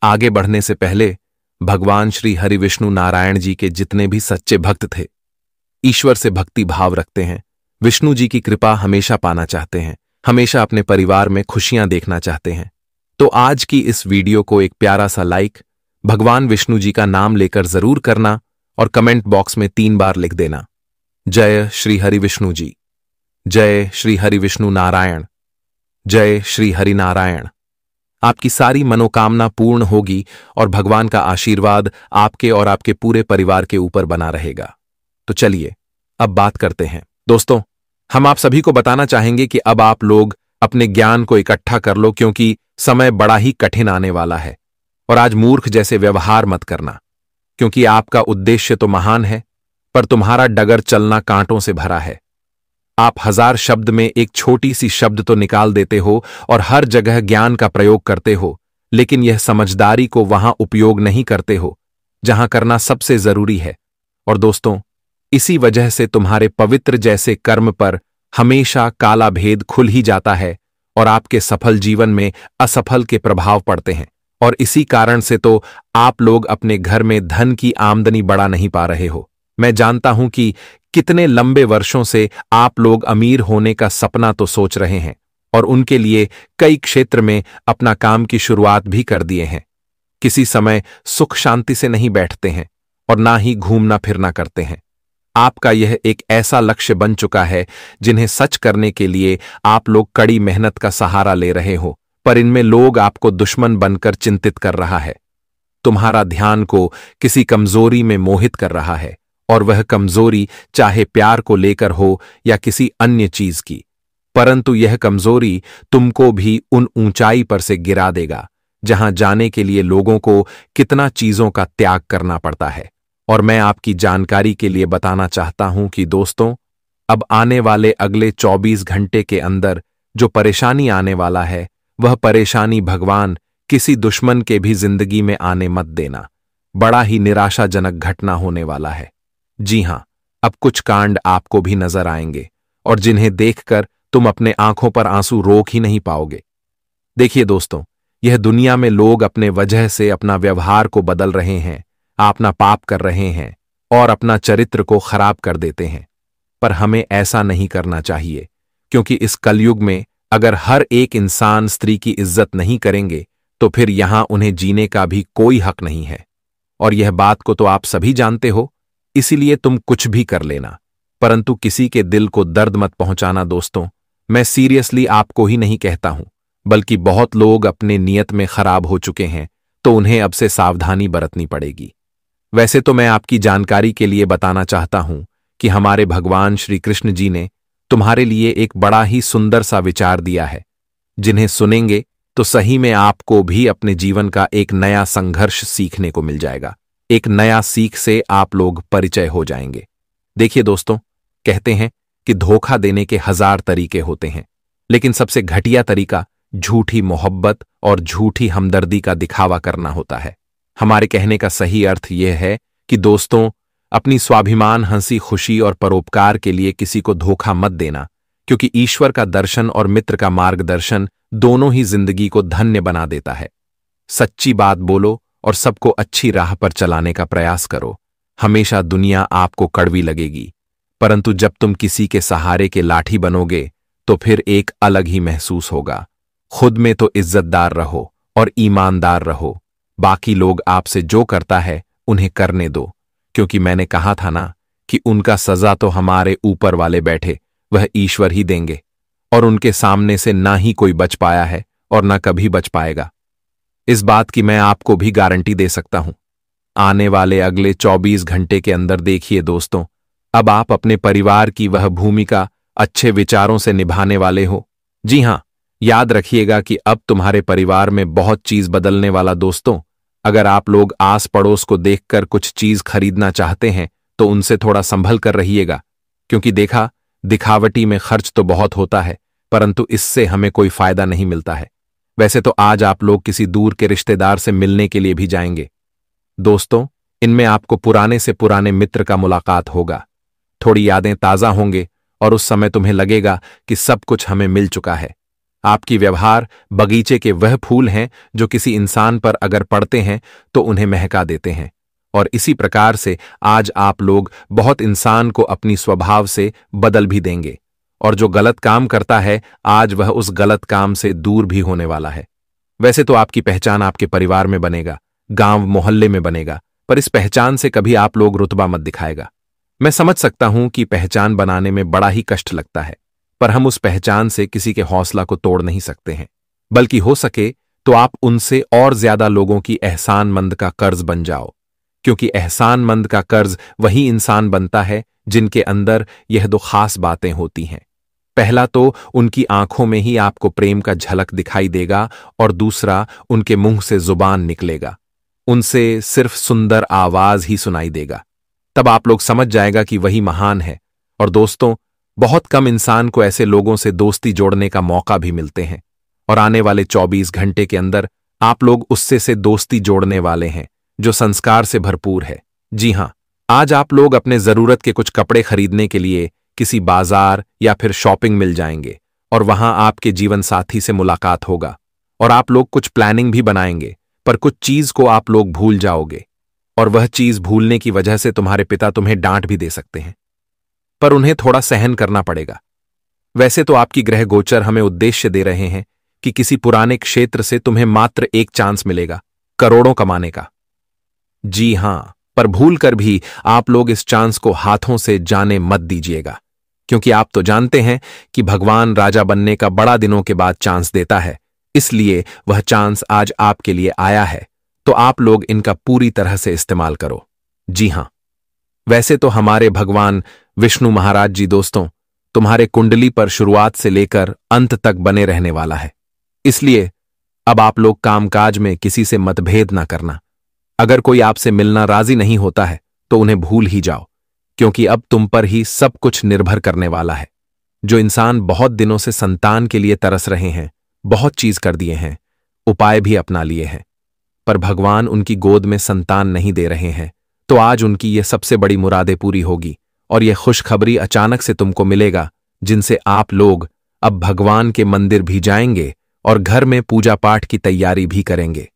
आगे बढ़ने से पहले भगवान श्री हरि विष्णु नारायण जी के जितने भी सच्चे भक्त थे, ईश्वर से भक्ति भाव रखते हैं, विष्णु जी की कृपा हमेशा पाना चाहते हैं, हमेशा अपने परिवार में खुशियां देखना चाहते हैं, तो आज की इस वीडियो को एक प्यारा सा लाइक भगवान विष्णु जी का नाम लेकर जरूर करना और कमेंट बॉक्स में 3 बार लिख देना, जय श्री हरि विष्णु जी, जय श्री हरि विष्णु नारायण, जय श्री हरि नारायण। आपकी सारी मनोकामना पूर्ण होगी और भगवान का आशीर्वाद आपके और आपके पूरे परिवार के ऊपर बना रहेगा। तो चलिए अब बात करते हैं। दोस्तों, हम आप सभी को बताना चाहेंगे कि अब आप लोग अपने ज्ञान को इकट्ठा कर लो, क्योंकि समय बड़ा ही कठिन आने वाला है। और आज मूर्ख जैसे व्यवहार मत करना, क्योंकि आपका उद्देश्य तो महान है, पर तुम्हारा डगर चलना कांटों से भरा है। आप 1000 शब्द में एक छोटी सी शब्द तो निकाल देते हो और हर जगह ज्ञान का प्रयोग करते हो, लेकिन यह समझदारी को वहां उपयोग नहीं करते हो जहां करना सबसे जरूरी है। और दोस्तों, इसी वजह से तुम्हारे पवित्र जैसे कर्म पर हमेशा काला भेद खुल ही जाता है और आपके सफल जीवन में असफल के प्रभाव पड़ते हैं। और इसी कारण से तो आप लोग अपने घर में धन की आमदनी बढ़ा नहीं पा रहे हो। मैं जानता हूं कि कितने लंबे वर्षों से आप लोग अमीर होने का सपना तो सोच रहे हैं और उनके लिए कई क्षेत्र में अपना काम की शुरुआत भी कर दिए हैं। किसी समय सुख शांति से नहीं बैठते हैं और ना ही घूमना फिरना करते हैं। आपका यह एक ऐसा लक्ष्य बन चुका है जिन्हें सच करने के लिए आप लोग कड़ी मेहनत का सहारा ले रहे हो, पर इनमें लोग आपको दुश्मन बनकर चिंतित कर रहा है। तुम्हारा ध्यान को किसी कमजोरी में मोहित कर रहा है, और वह कमजोरी चाहे प्यार को लेकर हो या किसी अन्य चीज की, परंतु यह कमजोरी तुमको भी उन ऊंचाई पर से गिरा देगा जहां जाने के लिए लोगों को कितना चीजों का त्याग करना पड़ता है। और मैं आपकी जानकारी के लिए बताना चाहता हूं कि दोस्तों, अब आने वाले अगले 24 घंटे के अंदर जो परेशानी आने वाला है, वह परेशानी भगवान किसी दुश्मन के भी जिंदगी में आने मत देना। बड़ा ही निराशाजनक घटना होने वाला है। जी हां, अब कुछ कांड आपको भी नजर आएंगे और जिन्हें देखकर तुम अपने आंखों पर आंसू रोक ही नहीं पाओगे। देखिए दोस्तों, यह दुनिया में लोग अपने वजह से अपना व्यवहार को बदल रहे हैं, अपना पाप कर रहे हैं और अपना चरित्र को खराब कर देते हैं। पर हमें ऐसा नहीं करना चाहिए, क्योंकि इस कलयुग में अगर हर एक इंसान स्त्री की इज्जत नहीं करेंगे तो फिर यहां उन्हें जीने का भी कोई हक नहीं है। और यह बात को तो आप सभी जानते हो, इसीलिए तुम कुछ भी कर लेना, परंतु किसी के दिल को दर्द मत पहुंचाना। दोस्तों, मैं सीरियसली आपको ही नहीं कहता हूं, बल्कि बहुत लोग अपने नियत में खराब हो चुके हैं, तो उन्हें अब से सावधानी बरतनी पड़ेगी। वैसे तो मैं आपकी जानकारी के लिए बताना चाहता हूं कि हमारे भगवान श्री कृष्ण जी ने तुम्हारे लिए एक बड़ा ही सुंदर सा विचार दिया है, जिन्हें सुनेंगे तो सही में आपको भी अपने जीवन का एक नया संघर्ष सीखने को मिल जाएगा। एक नया सीख से आप लोग परिचय हो जाएंगे। देखिए दोस्तों, कहते हैं कि धोखा देने के 1000 तरीके होते हैं, लेकिन सबसे घटिया तरीका झूठी मोहब्बत और झूठी हमदर्दी का दिखावा करना होता है। हमारे कहने का सही अर्थ यह है कि दोस्तों, अपनी स्वाभिमान, हंसी खुशी और परोपकार के लिए किसी को धोखा मत देना, क्योंकि ईश्वर का दर्शन और मित्र का मार्गदर्शन दोनों ही जिंदगी को धन्य बना देता है। सच्ची बात बोलो और सबको अच्छी राह पर चलाने का प्रयास करो। हमेशा दुनिया आपको कड़वी लगेगी, परंतु जब तुम किसी के सहारे के लाठी बनोगे तो फिर एक अलग ही महसूस होगा। खुद में तो इज्जतदार रहो और ईमानदार रहो। बाकी लोग आपसे जो करता है उन्हें करने दो, क्योंकि मैंने कहा था ना कि उनका सजा तो हमारे ऊपर वाले बैठे वह ईश्वर ही देंगे, और उनके सामने से ना ही कोई बच पाया है और ना कभी बच पाएगा। इस बात की मैं आपको भी गारंटी दे सकता हूं। आने वाले अगले 24 घंटे के अंदर देखिए दोस्तों, अब आप अपने परिवार की वह भूमिका अच्छे विचारों से निभाने वाले हो। जी हां, याद रखिएगा कि अब तुम्हारे परिवार में बहुत चीज बदलने वाला। दोस्तों, अगर आप लोग आस पड़ोस को देखकर कुछ चीज खरीदना चाहते हैं तो उनसे थोड़ा संभल कर रहिएगा, क्योंकि देखा, दिखावटी में खर्च तो बहुत होता है, परंतु इससे हमें कोई फायदा नहीं मिलता है। वैसे तो आज आप लोग किसी दूर के रिश्तेदार से मिलने के लिए भी जाएंगे। दोस्तों, इनमें आपको पुराने से पुराने मित्र का मुलाकात होगा। थोड़ी यादें ताजा होंगे और उस समय तुम्हें लगेगा कि सब कुछ हमें मिल चुका है। आपकी व्यवहार बगीचे के वह फूल हैं जो किसी इंसान पर अगर पड़ते हैं तो उन्हें महका देते हैं, और इसी प्रकार से आज आप लोग बहुत इंसान को अपनी स्वभाव से बदल भी देंगे, और जो गलत काम करता है आज वह उस गलत काम से दूर भी होने वाला है। वैसे तो आपकी पहचान आपके परिवार में बनेगा, गांव मोहल्ले में बनेगा, पर इस पहचान से कभी आप लोग रुतबा मत दिखाएगा। मैं समझ सकता हूं कि पहचान बनाने में बड़ा ही कष्ट लगता है, पर हम उस पहचान से किसी के हौसला को तोड़ नहीं सकते हैं, बल्कि हो सके तो आप उनसे और ज्यादा लोगों की एहसानमंद का कर्ज बन जाओ, क्योंकि एहसानमंद का कर्ज वही इंसान बनता है जिनके अंदर यह दो खास बातें होती हैं। पहला तो उनकी आंखों में ही आपको प्रेम का झलक दिखाई देगा, और दूसरा उनके मुंह से जुबान निकलेगा, उनसे सिर्फ सुंदर आवाज ही सुनाई देगा। तब आप लोग समझ जाएगा कि वही महान है। और दोस्तों, बहुत कम इंसान को ऐसे लोगों से दोस्ती जोड़ने का मौका भी मिलते हैं, और आने वाले 24 घंटे के अंदर आप लोग उससे से दोस्ती जोड़ने वाले हैं जो संस्कार से भरपूर है। जी हां, आज आप लोग अपने जरूरत के कुछ कपड़े खरीदने के लिए किसी बाजार या फिर शॉपिंग मिल जाएंगे, और वहां आपके जीवन साथी से मुलाकात होगा, और आप लोग कुछ प्लानिंग भी बनाएंगे, पर कुछ चीज को आप लोग भूल जाओगे, और वह चीज भूलने की वजह से तुम्हारे पिता तुम्हें डांट भी दे सकते हैं, पर उन्हें थोड़ा सहन करना पड़ेगा। वैसे तो आपकी ग्रह गोचर हमें उद्देश्य दे रहे हैं कि किसी पुराने क्षेत्र से तुम्हें मात्र एक चांस मिलेगा करोड़ों कमाने का। जी हां, पर भूल कर भी आप लोग इस चांस को हाथों से जाने मत दीजिएगा, क्योंकि आप तो जानते हैं कि भगवान राजा बनने का बड़ा दिनों के बाद चांस देता है। इसलिए वह चांस आज आपके लिए आया है, तो आप लोग इनका पूरी तरह से इस्तेमाल करो। जी हां, वैसे तो हमारे भगवान विष्णु महाराज जी दोस्तों तुम्हारे कुंडली पर शुरुआत से लेकर अंत तक बने रहने वाला है। इसलिए अब आप लोग कामकाज में किसी से मतभेद ना करना। अगर कोई आपसे मिलना राजी नहीं होता है तो उन्हें भूल ही जाओ, क्योंकि अब तुम पर ही सब कुछ निर्भर करने वाला है। जो इंसान बहुत दिनों से संतान के लिए तरस रहे हैं, बहुत चीज कर दिए हैं, उपाय भी अपना लिए हैं, पर भगवान उनकी गोद में संतान नहीं दे रहे हैं, तो आज उनकी ये सबसे बड़ी मुरादें पूरी होगी और यह खुशखबरी अचानक से तुमको मिलेगा, जिनसे आप लोग अब भगवान के मंदिर भी जाएंगे और घर में पूजा पाठ की तैयारी भी करेंगे।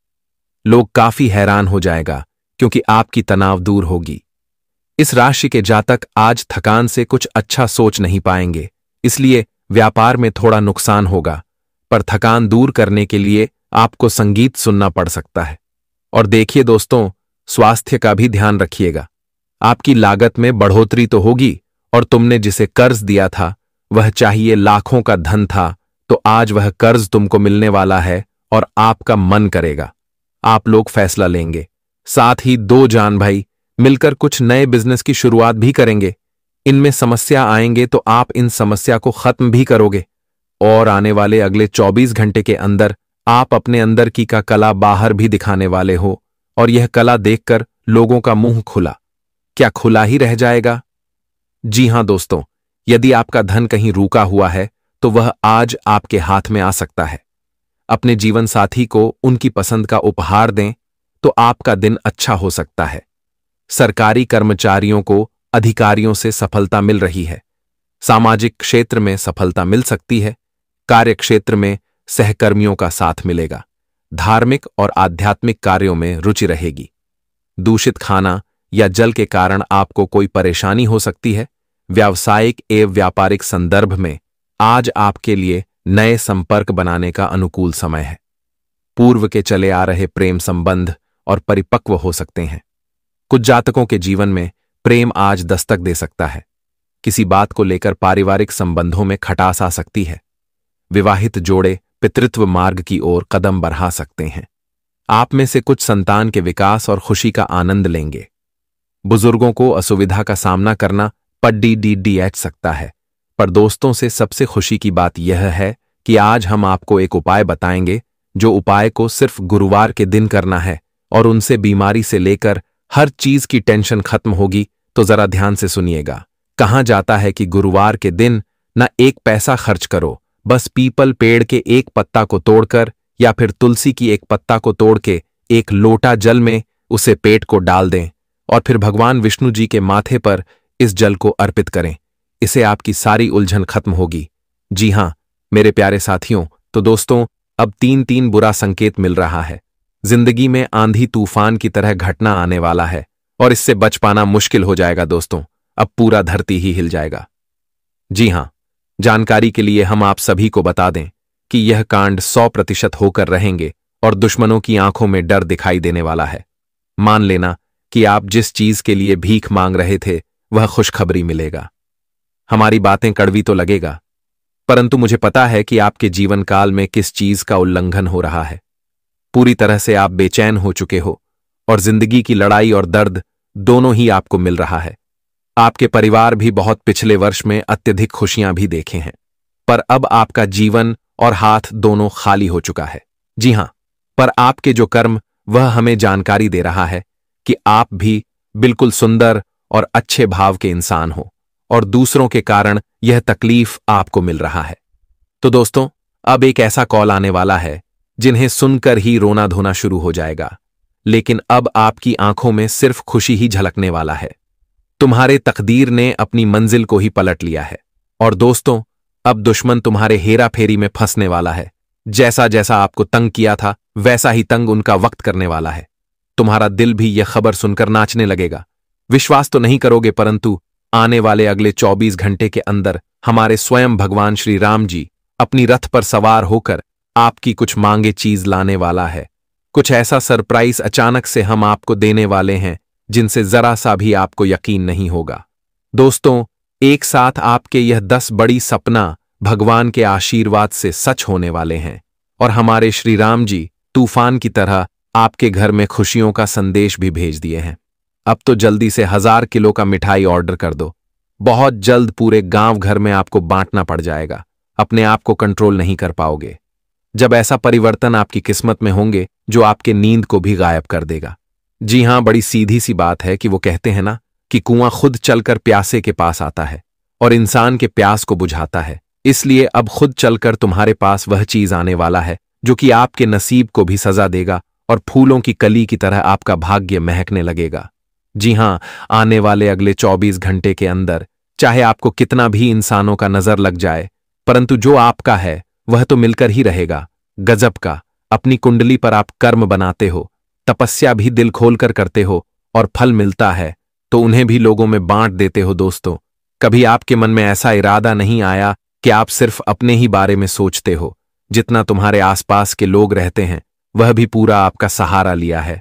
लोग काफी हैरान हो जाएगा, क्योंकि आपकी तनाव दूर होगी। इस राशि के जातक आज थकान से कुछ अच्छा सोच नहीं पाएंगे, इसलिए व्यापार में थोड़ा नुकसान होगा, पर थकान दूर करने के लिए आपको संगीत सुनना पड़ सकता है। और देखिए दोस्तों, स्वास्थ्य का भी ध्यान रखिएगा। आपकी लागत में बढ़ोतरी तो होगी, और तुमने जिसे कर्ज दिया था वह चाहिए लाखों का धन था, तो आज वह कर्ज तुमको मिलने वाला है और आपका मन करेगा। आप लोग फैसला लेंगे, साथ ही दो जान भाई मिलकर कुछ नए बिजनेस की शुरुआत भी करेंगे। इनमें समस्या आएंगे तो आप इन समस्या को खत्म भी करोगे, और आने वाले अगले 24 घंटे के अंदर आप अपने अंदर की का कला बाहर भी दिखाने वाले हो, और यह कला देखकर लोगों का मुंह खुला क्या खुला ही रह जाएगा। जी हां दोस्तों, यदि आपका धन कहीं रुका हुआ है तो वह आज आपके हाथ में आ सकता है। अपने जीवन साथी को उनकी पसंद का उपहार दें तो आपका दिन अच्छा हो सकता है। सरकारी कर्मचारियों को अधिकारियों से सफलता मिल रही है। सामाजिक क्षेत्र में सफलता मिल सकती है। कार्य क्षेत्र में सहकर्मियों का साथ मिलेगा। धार्मिक और आध्यात्मिक कार्यों में रुचि रहेगी। दूषित खाना या जल के कारण आपको कोई परेशानी हो सकती है। व्यावसायिक एवं व्यापारिक संदर्भ में आज आपके लिए नए संपर्क बनाने का अनुकूल समय है। पूर्व के चले आ रहे प्रेम संबंध और परिपक्व हो सकते हैं। कुछ जातकों के जीवन में प्रेम आज दस्तक दे सकता है। किसी बात को लेकर पारिवारिक संबंधों में खटास आ सकती है। विवाहित जोड़े पितृत्व मार्ग की ओर कदम बढ़ा सकते हैं। आप में से कुछ संतान के विकास और खुशी का आनंद लेंगे। बुजुर्गों को असुविधा का सामना करना पड़ सकता है, पर दोस्तों से सबसे खुशी की बात यह है कि आज हम आपको एक उपाय बताएंगे, जो उपाय को सिर्फ गुरुवार के दिन करना है, और उनसे बीमारी से लेकर हर चीज की टेंशन खत्म होगी। तो जरा ध्यान से सुनिएगा। कहा जाता है कि गुरुवार के दिन न एक पैसा खर्च करो, बस पीपल पेड़ के एक पत्ता को तोड़कर या फिर तुलसी की एक पत्ता को तोड़ के एक लोटा जल में उसे पेट को डाल दें और फिर भगवान विष्णु जी के माथे पर इस जल को अर्पित करें। इससे आपकी सारी उलझन खत्म होगी। जी हां मेरे प्यारे साथियों, तो दोस्तों अब 3 बुरा संकेत मिल रहा है। जिंदगी में आंधी तूफान की तरह घटना आने वाला है और इससे बच पाना मुश्किल हो जाएगा दोस्तों। अब पूरा धरती ही हिल जाएगा। जी हां, जानकारी के लिए हम आप सभी को बता दें कि यह कांड 100% होकर रहेंगे और दुश्मनों की आंखों में डर दिखाई देने वाला है। मान लेना कि आप जिस चीज के लिए भीख मांग रहे थे वह खुशखबरी मिलेगा। हमारी बातें कड़वी तो लगेगा, परंतु मुझे पता है कि आपके जीवन काल में किस चीज का उल्लंघन हो रहा है। पूरी तरह से आप बेचैन हो चुके हो और जिंदगी की लड़ाई और दर्द दोनों ही आपको मिल रहा है। आपके परिवार भी बहुत पिछले वर्ष में अत्यधिक खुशियां भी देखे हैं, पर अब आपका जीवन और हाथ दोनों खाली हो चुका है। जी हां, पर आपके जो कर्म वह हमें जानकारी दे रहा है कि आप भी बिल्कुल सुंदर और अच्छे भाव के इंसान हो और दूसरों के कारण यह तकलीफ आपको मिल रहा है। तो दोस्तों अब एक ऐसा कॉल आने वाला है जिन्हें सुनकर ही रोना धोना शुरू हो जाएगा, लेकिन अब आपकी आंखों में सिर्फ खुशी ही झलकने वाला है। तुम्हारे तकदीर ने अपनी मंजिल को ही पलट लिया है और दोस्तों अब दुश्मन तुम्हारे हेरा फेरी में फंसने वाला है। जैसा जैसा आपको तंग किया था वैसा ही तंग उनका वक्त करने वाला है। तुम्हारा दिल भी यह खबर सुनकर नाचने लगेगा। विश्वास तो नहीं करोगे, परंतु आने वाले अगले 24 घंटे के अंदर हमारे स्वयं भगवान श्री राम जी अपनी रथ पर सवार होकर आपकी कुछ मांगे चीज लाने वाला है। कुछ ऐसा सरप्राइज अचानक से हम आपको देने वाले हैं जिनसे जरा सा भी आपको यकीन नहीं होगा। दोस्तों, एक साथ आपके यह 10 बड़ी सपना भगवान के आशीर्वाद से सच होने वाले हैं और हमारे श्री राम जी तूफान की तरह आपके घर में खुशियों का संदेश भी भेज दिए हैं। अब तो जल्दी से 1000 किलो का मिठाई ऑर्डर कर दो। बहुत जल्द पूरे गांव घर में आपको बांटना पड़ जाएगा। अपने आप को कंट्रोल नहीं कर पाओगे। जब ऐसा परिवर्तन आपकी किस्मत में होंगे जो आपके नींद को भी गायब कर देगा। जी हां, बड़ी सीधी सी बात है कि वो कहते हैं ना कि कुआं खुद चलकर प्यासे के पास आता है और इंसान के प्यास को बुझाता है। इसलिए अब खुद चलकर तुम्हारे पास वह चीज आने वाला है जो कि आपके नसीब को भी सजा देगा और फूलों की कली की तरह आपका भाग्य महकने लगेगा। जी हां, आने वाले अगले 24 घंटे के अंदर चाहे आपको कितना भी इंसानों का नजर लग जाए, परंतु जो आपका है वह तो मिलकर ही रहेगा। गजब का अपनी कुंडली पर आप कर्म बनाते हो, तपस्या भी दिल खोलकर करते हो और फल मिलता है तो उन्हें भी लोगों में बांट देते हो। दोस्तों, कभी आपके मन में ऐसा इरादा नहीं आया कि आप सिर्फ अपने ही बारे में सोचते हो? जितना तुम्हारे आसपास के लोग रहते हैं वह भी पूरा आपका सहारा लिया है।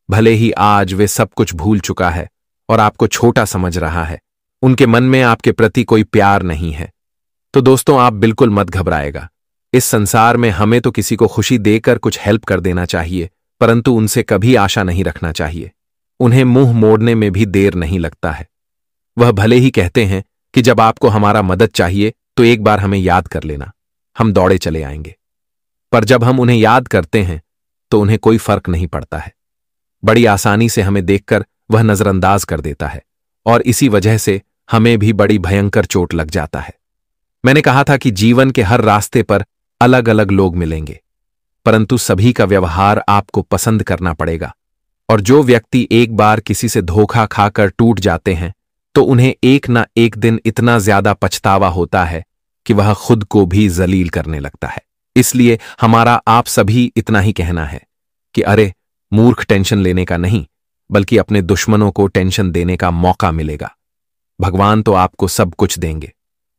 भले ही आज वे सब कुछ भूल चुका है और आपको छोटा समझ रहा है, उनके मन में आपके प्रति कोई प्यार नहीं है। तो दोस्तों, आप बिल्कुल मत घबराएगा। इस संसार में हमें तो किसी को खुशी देकर कुछ हेल्प कर देना चाहिए, परंतु उनसे कभी आशा नहीं रखना चाहिए। उन्हें मुंह मोड़ने में भी देर नहीं लगता है। वह भले ही कहते हैं कि जब आपको हमारा मदद चाहिए तो एक बार हमें याद कर लेना, हम दौड़े चले आएंगे। पर जब हम उन्हें याद करते हैं तो उन्हें कोई फर्क नहीं पड़ता है। बड़ी आसानी से हमें देखकर वह नजरअंदाज कर देता है और इसी वजह से हमें भी बड़ी भयंकर चोट लग जाता है। मैंने कहा था कि जीवन के हर रास्ते पर अलग अलग लोग मिलेंगे, परंतु सभी का व्यवहार आपको पसंद करना पड़ेगा। और जो व्यक्ति एक बार किसी से धोखा खाकर टूट जाते हैं तो उन्हें एक ना एक दिन इतना ज्यादा पछतावा होता है कि वह खुद को भी जलील करने लगता है। इसलिए हमारा आप सभी इतना ही कहना है कि अरे मूर्ख, टेंशन लेने का नहीं बल्कि अपने दुश्मनों को टेंशन देने का मौका मिलेगा। भगवान तो आपको सब कुछ देंगे,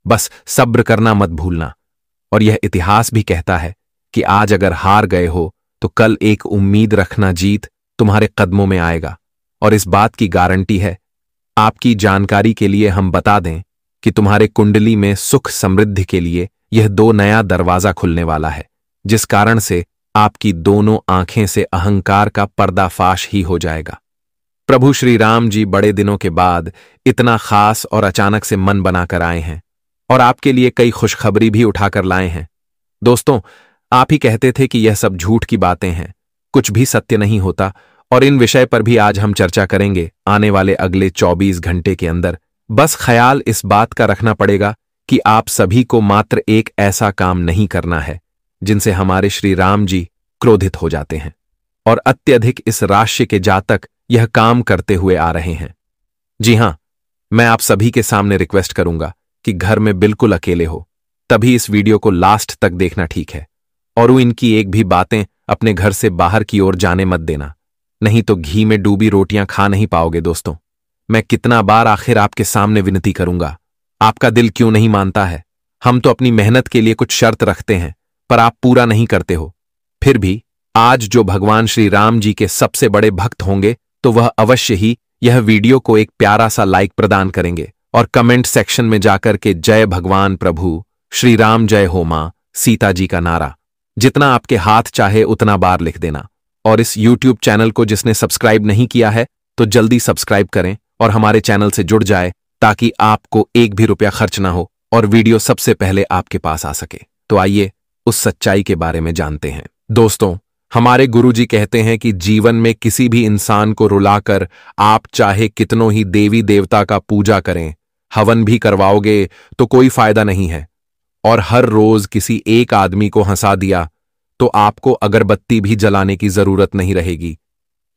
बस सब्र करना मत भूलना। और यह इतिहास भी कहता है कि आज अगर हार गए हो तो कल एक उम्मीद रखना, जीत तुम्हारे कदमों में आएगा। और इस बात की गारंटी है। आपकी जानकारी के लिए हम बता दें कि तुम्हारे कुंडली में सुख समृद्धि के लिए यह 2 नया दरवाजा खुलने वाला है, जिस कारण से आपकी दोनों आंखें से अहंकार का पर्दाफाश ही हो जाएगा। प्रभु श्री राम जी बड़े दिनों के बाद इतना खास और अचानक से मन बनाकर आए हैं और आपके लिए कई खुशखबरी भी उठाकर लाए हैं। दोस्तों, आप ही कहते थे कि यह सब झूठ की बातें हैं, कुछ भी सत्य नहीं होता, और इन विषय पर भी आज हम चर्चा करेंगे आने वाले अगले 24 घंटे के अंदर। बस ख्याल इस बात का रखना पड़ेगा कि आप सभी को मात्र एक ऐसा काम नहीं करना है जिनसे हमारे श्री राम जी क्रोधित हो जाते हैं, और अत्यधिक इस राशि के जातक यह काम करते हुए आ रहे हैं। जी हां, मैं आप सभी के सामने रिक्वेस्ट करूंगा कि घर में बिल्कुल अकेले हो तभी इस वीडियो को लास्ट तक देखना ठीक है, और वो इनकी एक भी बातें अपने घर से बाहर की ओर जाने मत देना, नहीं तो घी में डूबी रोटियां खा नहीं पाओगे। दोस्तों, मैं कितना बार आखिर आपके सामने विनती करूंगा, आपका दिल क्यों नहीं मानता है? हम तो अपनी मेहनत के लिए कुछ शर्त रखते हैं पर आप पूरा नहीं करते हो। फिर भी आज जो भगवान श्री राम जी के सबसे बड़े भक्त होंगे तो वह अवश्य ही यह वीडियो को एक प्यारा सा लाइक प्रदान करेंगे और कमेंट सेक्शन में जाकर के जय भगवान प्रभु श्री राम जय हो मां सीता जी का नारा जितना आपके हाथ चाहे उतना बार लिख देना। और इस YouTube चैनल को जिसने सब्सक्राइब नहीं किया है तो जल्दी सब्सक्राइब करें और हमारे चैनल से जुड़ जाए ताकि आपको एक भी रुपया खर्च ना हो और वीडियो सबसे पहले आपके पास आ सके। तो आइए उस सच्चाई के बारे में जानते हैं। दोस्तों, हमारे गुरुजी कहते हैं कि जीवन में किसी भी इंसान को रुलाकर आप चाहे कितनों ही देवी देवता का पूजा करें, हवन भी करवाओगे तो कोई फायदा नहीं है। और हर रोज किसी एक आदमी को हंसा दिया तो आपको अगरबत्ती भी जलाने की जरूरत नहीं रहेगी।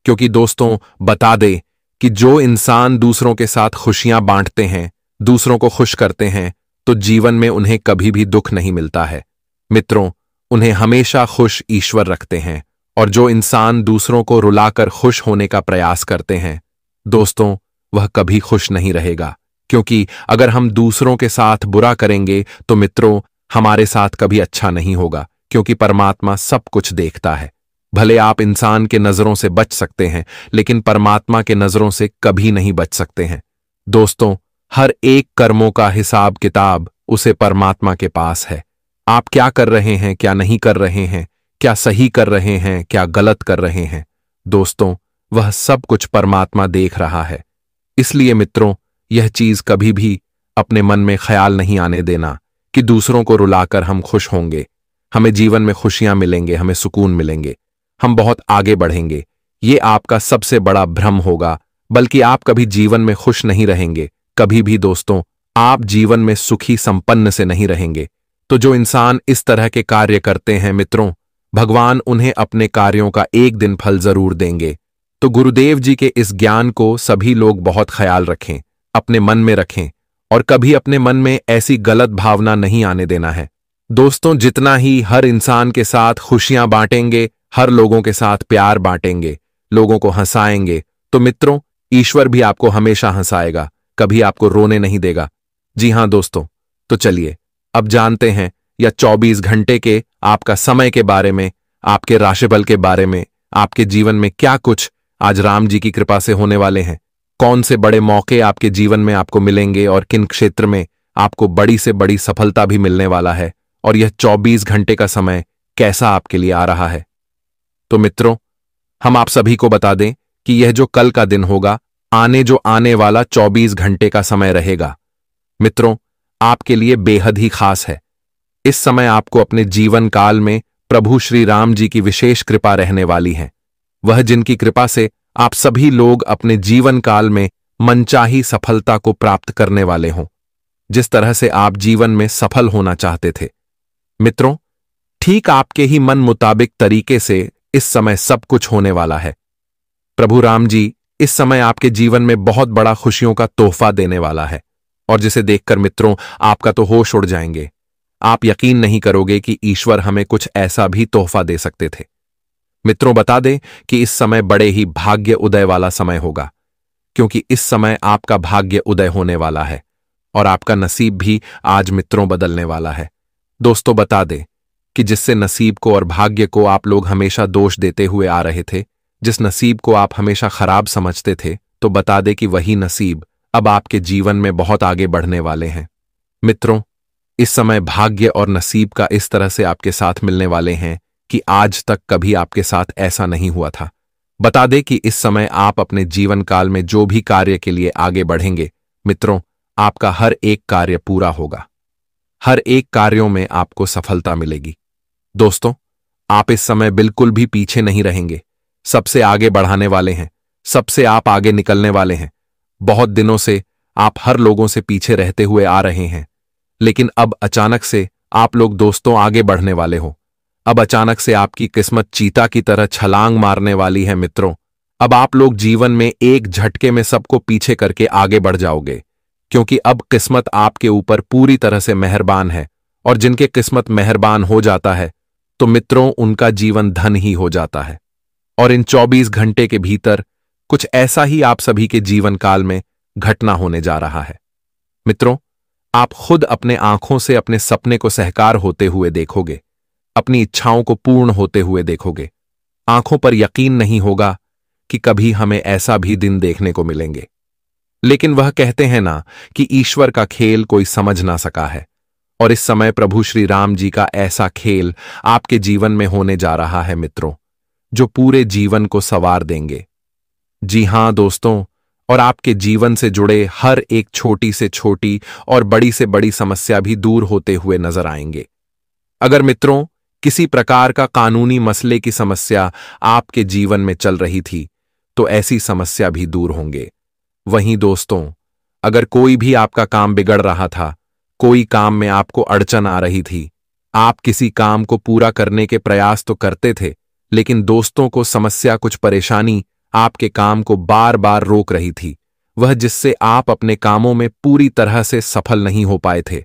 क्योंकि दोस्तों, बता दे कि जो इंसान दूसरों के साथ खुशियां बांटते हैं, दूसरों को खुश करते हैं, तो जीवन में उन्हें कभी भी दुख नहीं मिलता है। मित्रों, उन्हें हमेशा खुश ईश्वर रखते हैं। और जो इंसान दूसरों को रुलाकर खुश होने का प्रयास करते हैं, दोस्तों, वह कभी खुश नहीं रहेगा। क्योंकि अगर हम दूसरों के साथ बुरा करेंगे तो मित्रों, हमारे साथ कभी अच्छा नहीं होगा, क्योंकि परमात्मा सब कुछ देखता है। भले आप इंसान के नजरों से बच सकते हैं, लेकिन परमात्मा के नजरों से कभी नहीं बच सकते हैं। दोस्तों, हर एक कर्मों का हिसाब किताब उसे परमात्मा के पास है। आप क्या कर रहे हैं, क्या नहीं कर रहे हैं, क्या सही कर रहे हैं, क्या गलत कर रहे हैं, दोस्तों, वह सब कुछ परमात्मा देख रहा है। इसलिए मित्रों, यह चीज कभी भी अपने मन में ख्याल नहीं आने देना कि दूसरों को रुलाकर हम खुश होंगे, हमें जीवन में खुशियां मिलेंगे, हमें सुकून मिलेंगे, हम बहुत आगे बढ़ेंगे। ये आपका सबसे बड़ा भ्रम होगा, बल्कि आप कभी जीवन में खुश नहीं रहेंगे। कभी भी दोस्तों, आप जीवन में सुखी संपन्न से नहीं रहेंगे। तो जो इंसान इस तरह के कार्य करते हैं मित्रों, भगवान उन्हें अपने कार्यों का एक दिन फल जरूर देंगे। तो गुरुदेव जी के इस ज्ञान को सभी लोग बहुत ख्याल रखें, अपने मन में रखें, और कभी अपने मन में ऐसी गलत भावना नहीं आने देना है। दोस्तों, जितना ही हर इंसान के साथ खुशियां बांटेंगे, हर लोगों के साथ प्यार बांटेंगे, लोगों को हंसाएंगे, तो मित्रों, ईश्वर भी आपको हमेशा हंसाएगा, कभी आपको रोने नहीं देगा। जी हां दोस्तों, तो चलिए अब जानते हैं या 24 घंटे के आपका समय के बारे में, आपके राशिफल के बारे में, आपके जीवन में क्या कुछ आज राम जी की कृपा से होने वाले हैं, कौन से बड़े मौके आपके जीवन में आपको मिलेंगे और किन क्षेत्र में आपको बड़ी से बड़ी सफलता भी मिलने वाला है, और यह 24 घंटे का समय कैसा आपके लिए आ रहा है। तो मित्रों, हम आप सभी को बता दें कि यह जो कल का दिन होगा, आने वाला 24 घंटे का समय रहेगा, मित्रों, आपके लिए बेहद ही खास है। इस समय आपको अपने जीवन काल में प्रभु श्री राम जी की विशेष कृपा रहने वाली है। वह जिनकी कृपा से आप सभी लोग अपने जीवन काल में मनचाही सफलता को प्राप्त करने वाले हों, जिस तरह से आप जीवन में सफल होना चाहते थे। मित्रों, ठीक आपके ही मन मुताबिक तरीके से इस समय सब कुछ होने वाला है। प्रभु राम जी इस समय आपके जीवन में बहुत बड़ा खुशियों का तोहफा देने वाला है, और जिसे देखकर मित्रों आपका तो होश उड़ जाएंगे। आप यकीन नहीं करोगे कि ईश्वर हमें कुछ ऐसा भी तोहफा दे सकते थे। मित्रों, बता दें कि इस समय बड़े ही भाग्य उदय वाला समय होगा, क्योंकि इस समय आपका भाग्य उदय होने वाला है और आपका नसीब भी आज मित्रों बदलने वाला है। दोस्तों, बता दें कि जिससे नसीब को और भाग्य को आप लोग हमेशा दोष देते हुए आ रहे थे, जिस नसीब को आप हमेशा खराब समझते थे, तो बता दें कि वही नसीब अब आपके जीवन में बहुत आगे बढ़ने वाले हैं। मित्रों, इस समय भाग्य और नसीब का इस तरह से आपके साथ मिलने वाले हैं कि आज तक कभी आपके साथ ऐसा नहीं हुआ था। बता दें कि इस समय आप अपने जीवन काल में जो भी कार्य के लिए आगे बढ़ेंगे, मित्रों, आपका हर एक कार्य पूरा होगा, हर एक कार्यों में आपको सफलता मिलेगी। दोस्तों, आप इस समय बिल्कुल भी पीछे नहीं रहेंगे, सबसे आगे बढ़ाने वाले हैं, सबसे आप आगे निकलने वाले हैं। बहुत दिनों से आप हर लोगों से पीछे रहते हुए आ रहे हैं, लेकिन अब अचानक से आप लोग दोस्तों आगे बढ़ने वाले हो। अब अचानक से आपकी किस्मत चीता की तरह छलांग मारने वाली है मित्रों। अब आप लोग जीवन में एक झटके में सबको पीछे करके आगे बढ़ जाओगे, क्योंकि अब किस्मत आपके ऊपर पूरी तरह से मेहरबान है, और जिनके किस्मत मेहरबान हो जाता है तो मित्रों उनका जीवन धन ही हो जाता है। और इन 24 घंटे के भीतर कुछ ऐसा ही आप सभी के जीवन काल में घटना होने जा रहा है। मित्रों, आप खुद अपने आंखों से अपने सपने को साकार होते हुए देखोगे, अपनी इच्छाओं को पूर्ण होते हुए देखोगे। आंखों पर यकीन नहीं होगा कि कभी हमें ऐसा भी दिन देखने को मिलेंगे। लेकिन वह कहते हैं ना कि ईश्वर का खेल कोई समझ ना सका है, और इस समय प्रभु श्री राम जी का ऐसा खेल आपके जीवन में होने जा रहा है मित्रों, जो पूरे जीवन को संवार देंगे। जी हां दोस्तों, और आपके जीवन से जुड़े हर एक छोटी से छोटी और बड़ी से बड़ी समस्या भी दूर होते हुए नजर आएंगे। अगर मित्रों किसी प्रकार का कानूनी मसले की समस्या आपके जीवन में चल रही थी, तो ऐसी समस्या भी दूर होंगे। वहीं दोस्तों, अगर कोई भी आपका काम बिगड़ रहा था, कोई काम में आपको अड़चन आ रही थी, आप किसी काम को पूरा करने के प्रयास तो करते थे, लेकिन दोस्तों को समस्या, कुछ परेशानी आपके काम को बार बार रोक रही थी, वह जिससे आप अपने कामों में पूरी तरह से सफल नहीं हो पाए थे,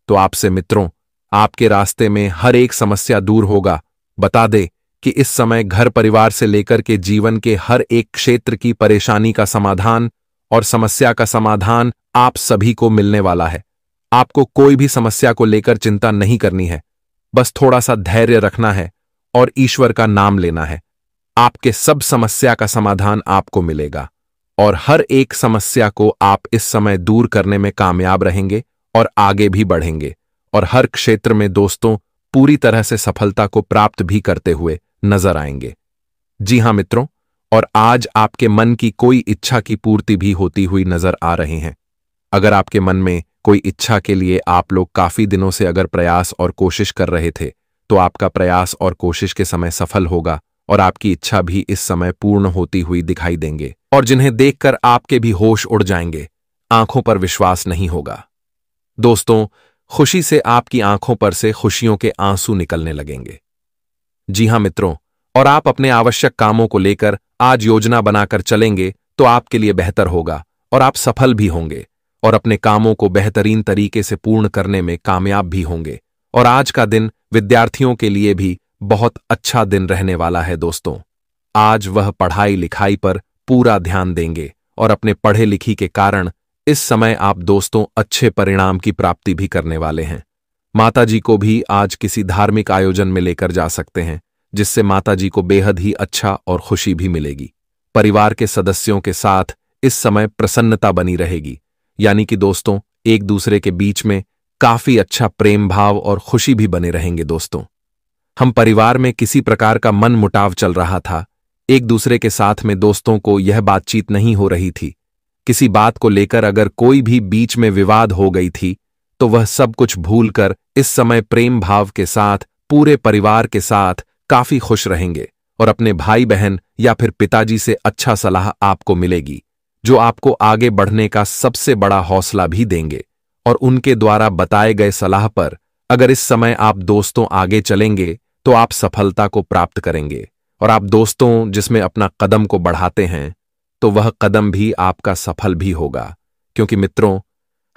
तो आपसे मित्रों आपके रास्ते में हर एक समस्या दूर होगा। बता दे कि इस समय घर परिवार से लेकर के जीवन के हर एक क्षेत्र की परेशानी का समाधान और समस्या का समाधान आप सभी को मिलने वाला है। आपको कोई भी समस्या को लेकर चिंता नहीं करनी है, बस थोड़ा सा धैर्य रखना है और ईश्वर का नाम लेना है। आपके सब समस्या का समाधान आपको मिलेगा और हर एक समस्या को आप इस समय दूर करने में कामयाब रहेंगे और आगे भी बढ़ेंगे और हर क्षेत्र में दोस्तों पूरी तरह से सफलता को प्राप्त भी करते हुए नजर आएंगे। जी हां मित्रों, और आज आपके मन की कोई इच्छा की पूर्ति भी होती हुई नजर आ रही हैं। अगर आपके मन में कोई इच्छा के लिए आप लोग काफी दिनों से अगर प्रयास और कोशिश कर रहे थे, तो आपका प्रयास और कोशिश के समय सफल होगा और आपकी इच्छा भी इस समय पूर्ण होती हुई दिखाई देंगे और जिन्हें देखकर आपके भी होश उड़ जाएंगे, आंखों पर विश्वास नहीं होगा। दोस्तों, खुशी से आपकी आंखों पर से खुशियों के आंसू निकलने लगेंगे। जी हां मित्रों, और आप अपने आवश्यक कामों को लेकर आज योजना बनाकर चलेंगे तो आपके लिए बेहतर होगा और आप सफल भी होंगे और अपने कामों को बेहतरीन तरीके से पूर्ण करने में कामयाब भी होंगे। और आज का दिन विद्यार्थियों के लिए भी बहुत अच्छा दिन रहने वाला है। दोस्तों, आज वह पढ़ाई लिखाई पर पूरा ध्यान देंगे और अपने पढ़े लिखी के कारण इस समय आप दोस्तों अच्छे परिणाम की प्राप्ति भी करने वाले हैं। माताजी को भी आज किसी धार्मिक आयोजन में लेकर जा सकते हैं, जिससे माताजी को बेहद ही अच्छा और खुशी भी मिलेगी। परिवार के सदस्यों के साथ इस समय प्रसन्नता बनी रहेगी, यानी कि दोस्तों एक दूसरे के बीच में काफी अच्छा प्रेम भाव और खुशी भी बने रहेंगे। दोस्तों, हम परिवार में किसी प्रकार का मन मुटाव चल रहा था, एक दूसरे के साथ में दोस्तों को यह बातचीत नहीं हो रही थी, किसी बात को लेकर अगर कोई भी बीच में विवाद हो गई थी, तो वह सब कुछ भूलकर इस समय प्रेम भाव के साथ पूरे परिवार के साथ काफी खुश रहेंगे और अपने भाई बहन या फिर पिताजी से अच्छा सलाह आपको मिलेगी, जो आपको आगे बढ़ने का सबसे बड़ा हौसला भी देंगे। और उनके द्वारा बताए गए सलाह पर अगर इस समय आप दोस्तों आगे चलेंगे तो आप सफलता को प्राप्त करेंगे। और आप दोस्तों जिसमें अपना कदम को बढ़ाते हैं, तो वह कदम भी आपका सफल भी होगा, क्योंकि मित्रों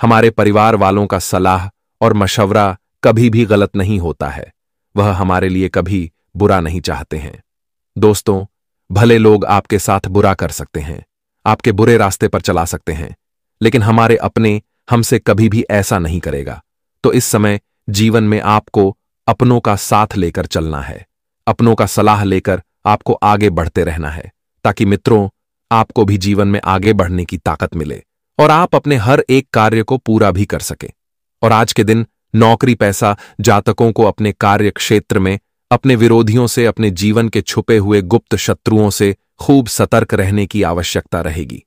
हमारे परिवार वालों का सलाह और मशवरा कभी भी गलत नहीं होता है, वह हमारे लिए कभी बुरा नहीं चाहते हैं। दोस्तों, भले लोग आपके साथ बुरा कर सकते हैं, आपके बुरे रास्ते पर चला सकते हैं, लेकिन हमारे अपने हमसे कभी भी ऐसा नहीं करेगा। तो इस समय जीवन में आपको अपनों का साथ लेकर चलना है, अपनों का सलाह लेकर आपको आगे बढ़ते रहना है, ताकि मित्रों आपको भी जीवन में आगे बढ़ने की ताकत मिले और आप अपने हर एक कार्य को पूरा भी कर सके। और आज के दिन नौकरी पैसा जातकों को अपने कार्य क्षेत्र में अपने विरोधियों से, अपने जीवन के छुपे हुए गुप्त शत्रुओं से खूब सतर्क रहने की आवश्यकता रहेगी,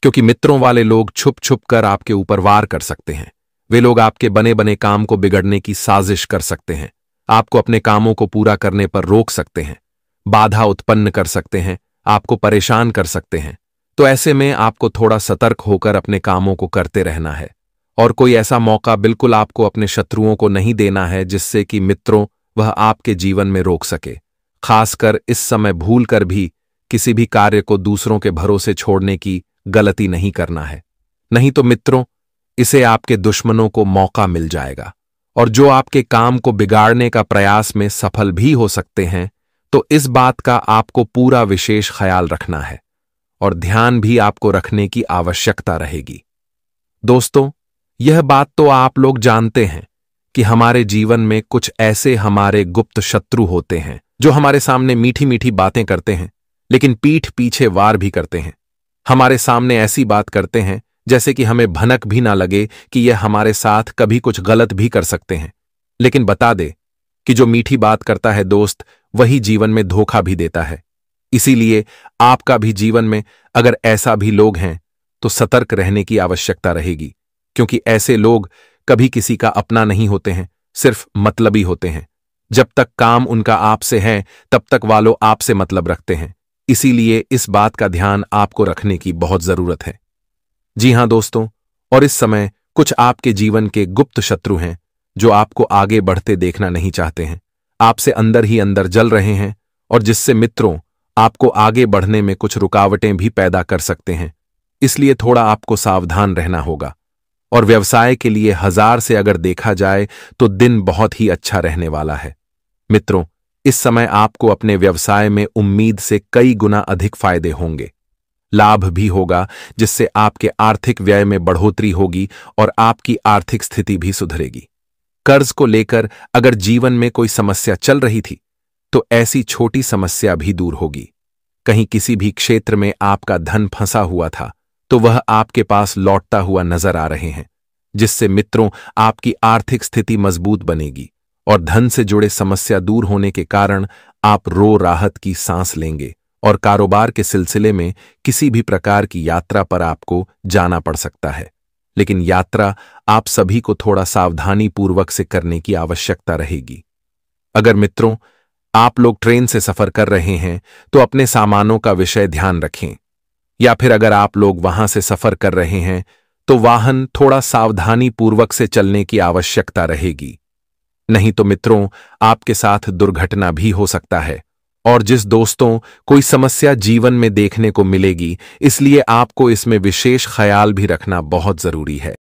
क्योंकि मित्रों वाले लोग छुप छुप कर आपके ऊपर वार कर सकते हैं। वे लोग आपके बने बने काम को बिगड़ने की साजिश कर सकते हैं, आपको अपने कामों को पूरा करने पर रोक सकते हैं, बाधा उत्पन्न कर सकते हैं, आपको परेशान कर सकते हैं। तो ऐसे में आपको थोड़ा सतर्क होकर अपने कामों को करते रहना है और कोई ऐसा मौका बिल्कुल आपको अपने शत्रुओं को नहीं देना है जिससे कि मित्रों वह आपके जीवन में रोक सके। खासकर इस समय भूल कर भी किसी भी कार्य को दूसरों के भरोसे छोड़ने की गलती नहीं करना है, नहीं तो मित्रों इसे आपके दुश्मनों को मौका मिल जाएगा और जो आपके काम को बिगाड़ने का प्रयास में सफल भी हो सकते हैं। तो इस बात का आपको पूरा विशेष ख्याल रखना है और ध्यान भी आपको रखने की आवश्यकता रहेगी। दोस्तों, यह बात तो आप लोग जानते हैं कि हमारे जीवन में कुछ ऐसे हमारे गुप्त शत्रु होते हैं जो हमारे सामने मीठी मीठी बातें करते हैं, लेकिन पीठ पीछे वार भी करते हैं। हमारे सामने ऐसी बात करते हैं जैसे कि हमें भनक भी ना लगे कि यह हमारे साथ कभी कुछ गलत भी कर सकते हैं। लेकिन बता दे कि जो मीठी बात करता है दोस्त, वही जीवन में धोखा भी देता है। इसीलिए आपका भी जीवन में अगर ऐसा भी लोग हैं तो सतर्क रहने की आवश्यकता रहेगी, क्योंकि ऐसे लोग कभी किसी का अपना नहीं होते हैं, सिर्फ मतलबी होते हैं। जब तक काम उनका आपसे है तब तक वालों आपसे मतलब रखते हैं। इसीलिए इस बात का ध्यान आपको रखने की बहुत जरूरत है। जी हां दोस्तों, और इस समय कुछ आपके जीवन के गुप्त शत्रु हैं जो आपको आगे बढ़ते देखना नहीं चाहते हैं, आपसे अंदर ही अंदर जल रहे हैं और जिससे मित्रों आपको आगे बढ़ने में कुछ रुकावटें भी पैदा कर सकते हैं। इसलिए थोड़ा आपको सावधान रहना होगा। और व्यवसाय के लिए 1000 से अगर देखा जाए तो दिन बहुत ही अच्छा रहने वाला है। मित्रों, इस समय आपको अपने व्यवसाय में उम्मीद से कई गुना अधिक फायदे होंगे, लाभ भी होगा, जिससे आपके आर्थिक व्यय में बढ़ोतरी होगी और आपकी आर्थिक स्थिति भी सुधरेगी। कर्ज को लेकर अगर जीवन में कोई समस्या चल रही थी तो ऐसी छोटी समस्या भी दूर होगी। कहीं किसी भी क्षेत्र में आपका धन फंसा हुआ था तो वह आपके पास लौटता हुआ नजर आ रहे हैं, जिससे मित्रों आपकी आर्थिक स्थिति मजबूत बनेगी और धन से जुड़े समस्या दूर होने के कारण आप राहत की सांस लेंगे और कारोबार के सिलसिले में किसी भी प्रकार की यात्रा पर आपको जाना पड़ सकता है। लेकिन यात्रा आप सभी को थोड़ा सावधानी पूर्वक से करने की आवश्यकता रहेगी। अगर मित्रों आप लोग ट्रेन से सफर कर रहे हैं तो अपने सामानों का विषय ध्यान रखें, या फिर अगर आप लोग वहां से सफर कर रहे हैं तो वाहन थोड़ा सावधानी पूर्वक से चलने की आवश्यकता रहेगी। नहीं तो मित्रों आपके साथ दुर्घटना भी हो सकता है। और जिस दोस्तों कोई समस्या जीवन में देखने को मिलेगी, इसलिए आपको इसमें विशेष ख्याल भी रखना बहुत जरूरी है।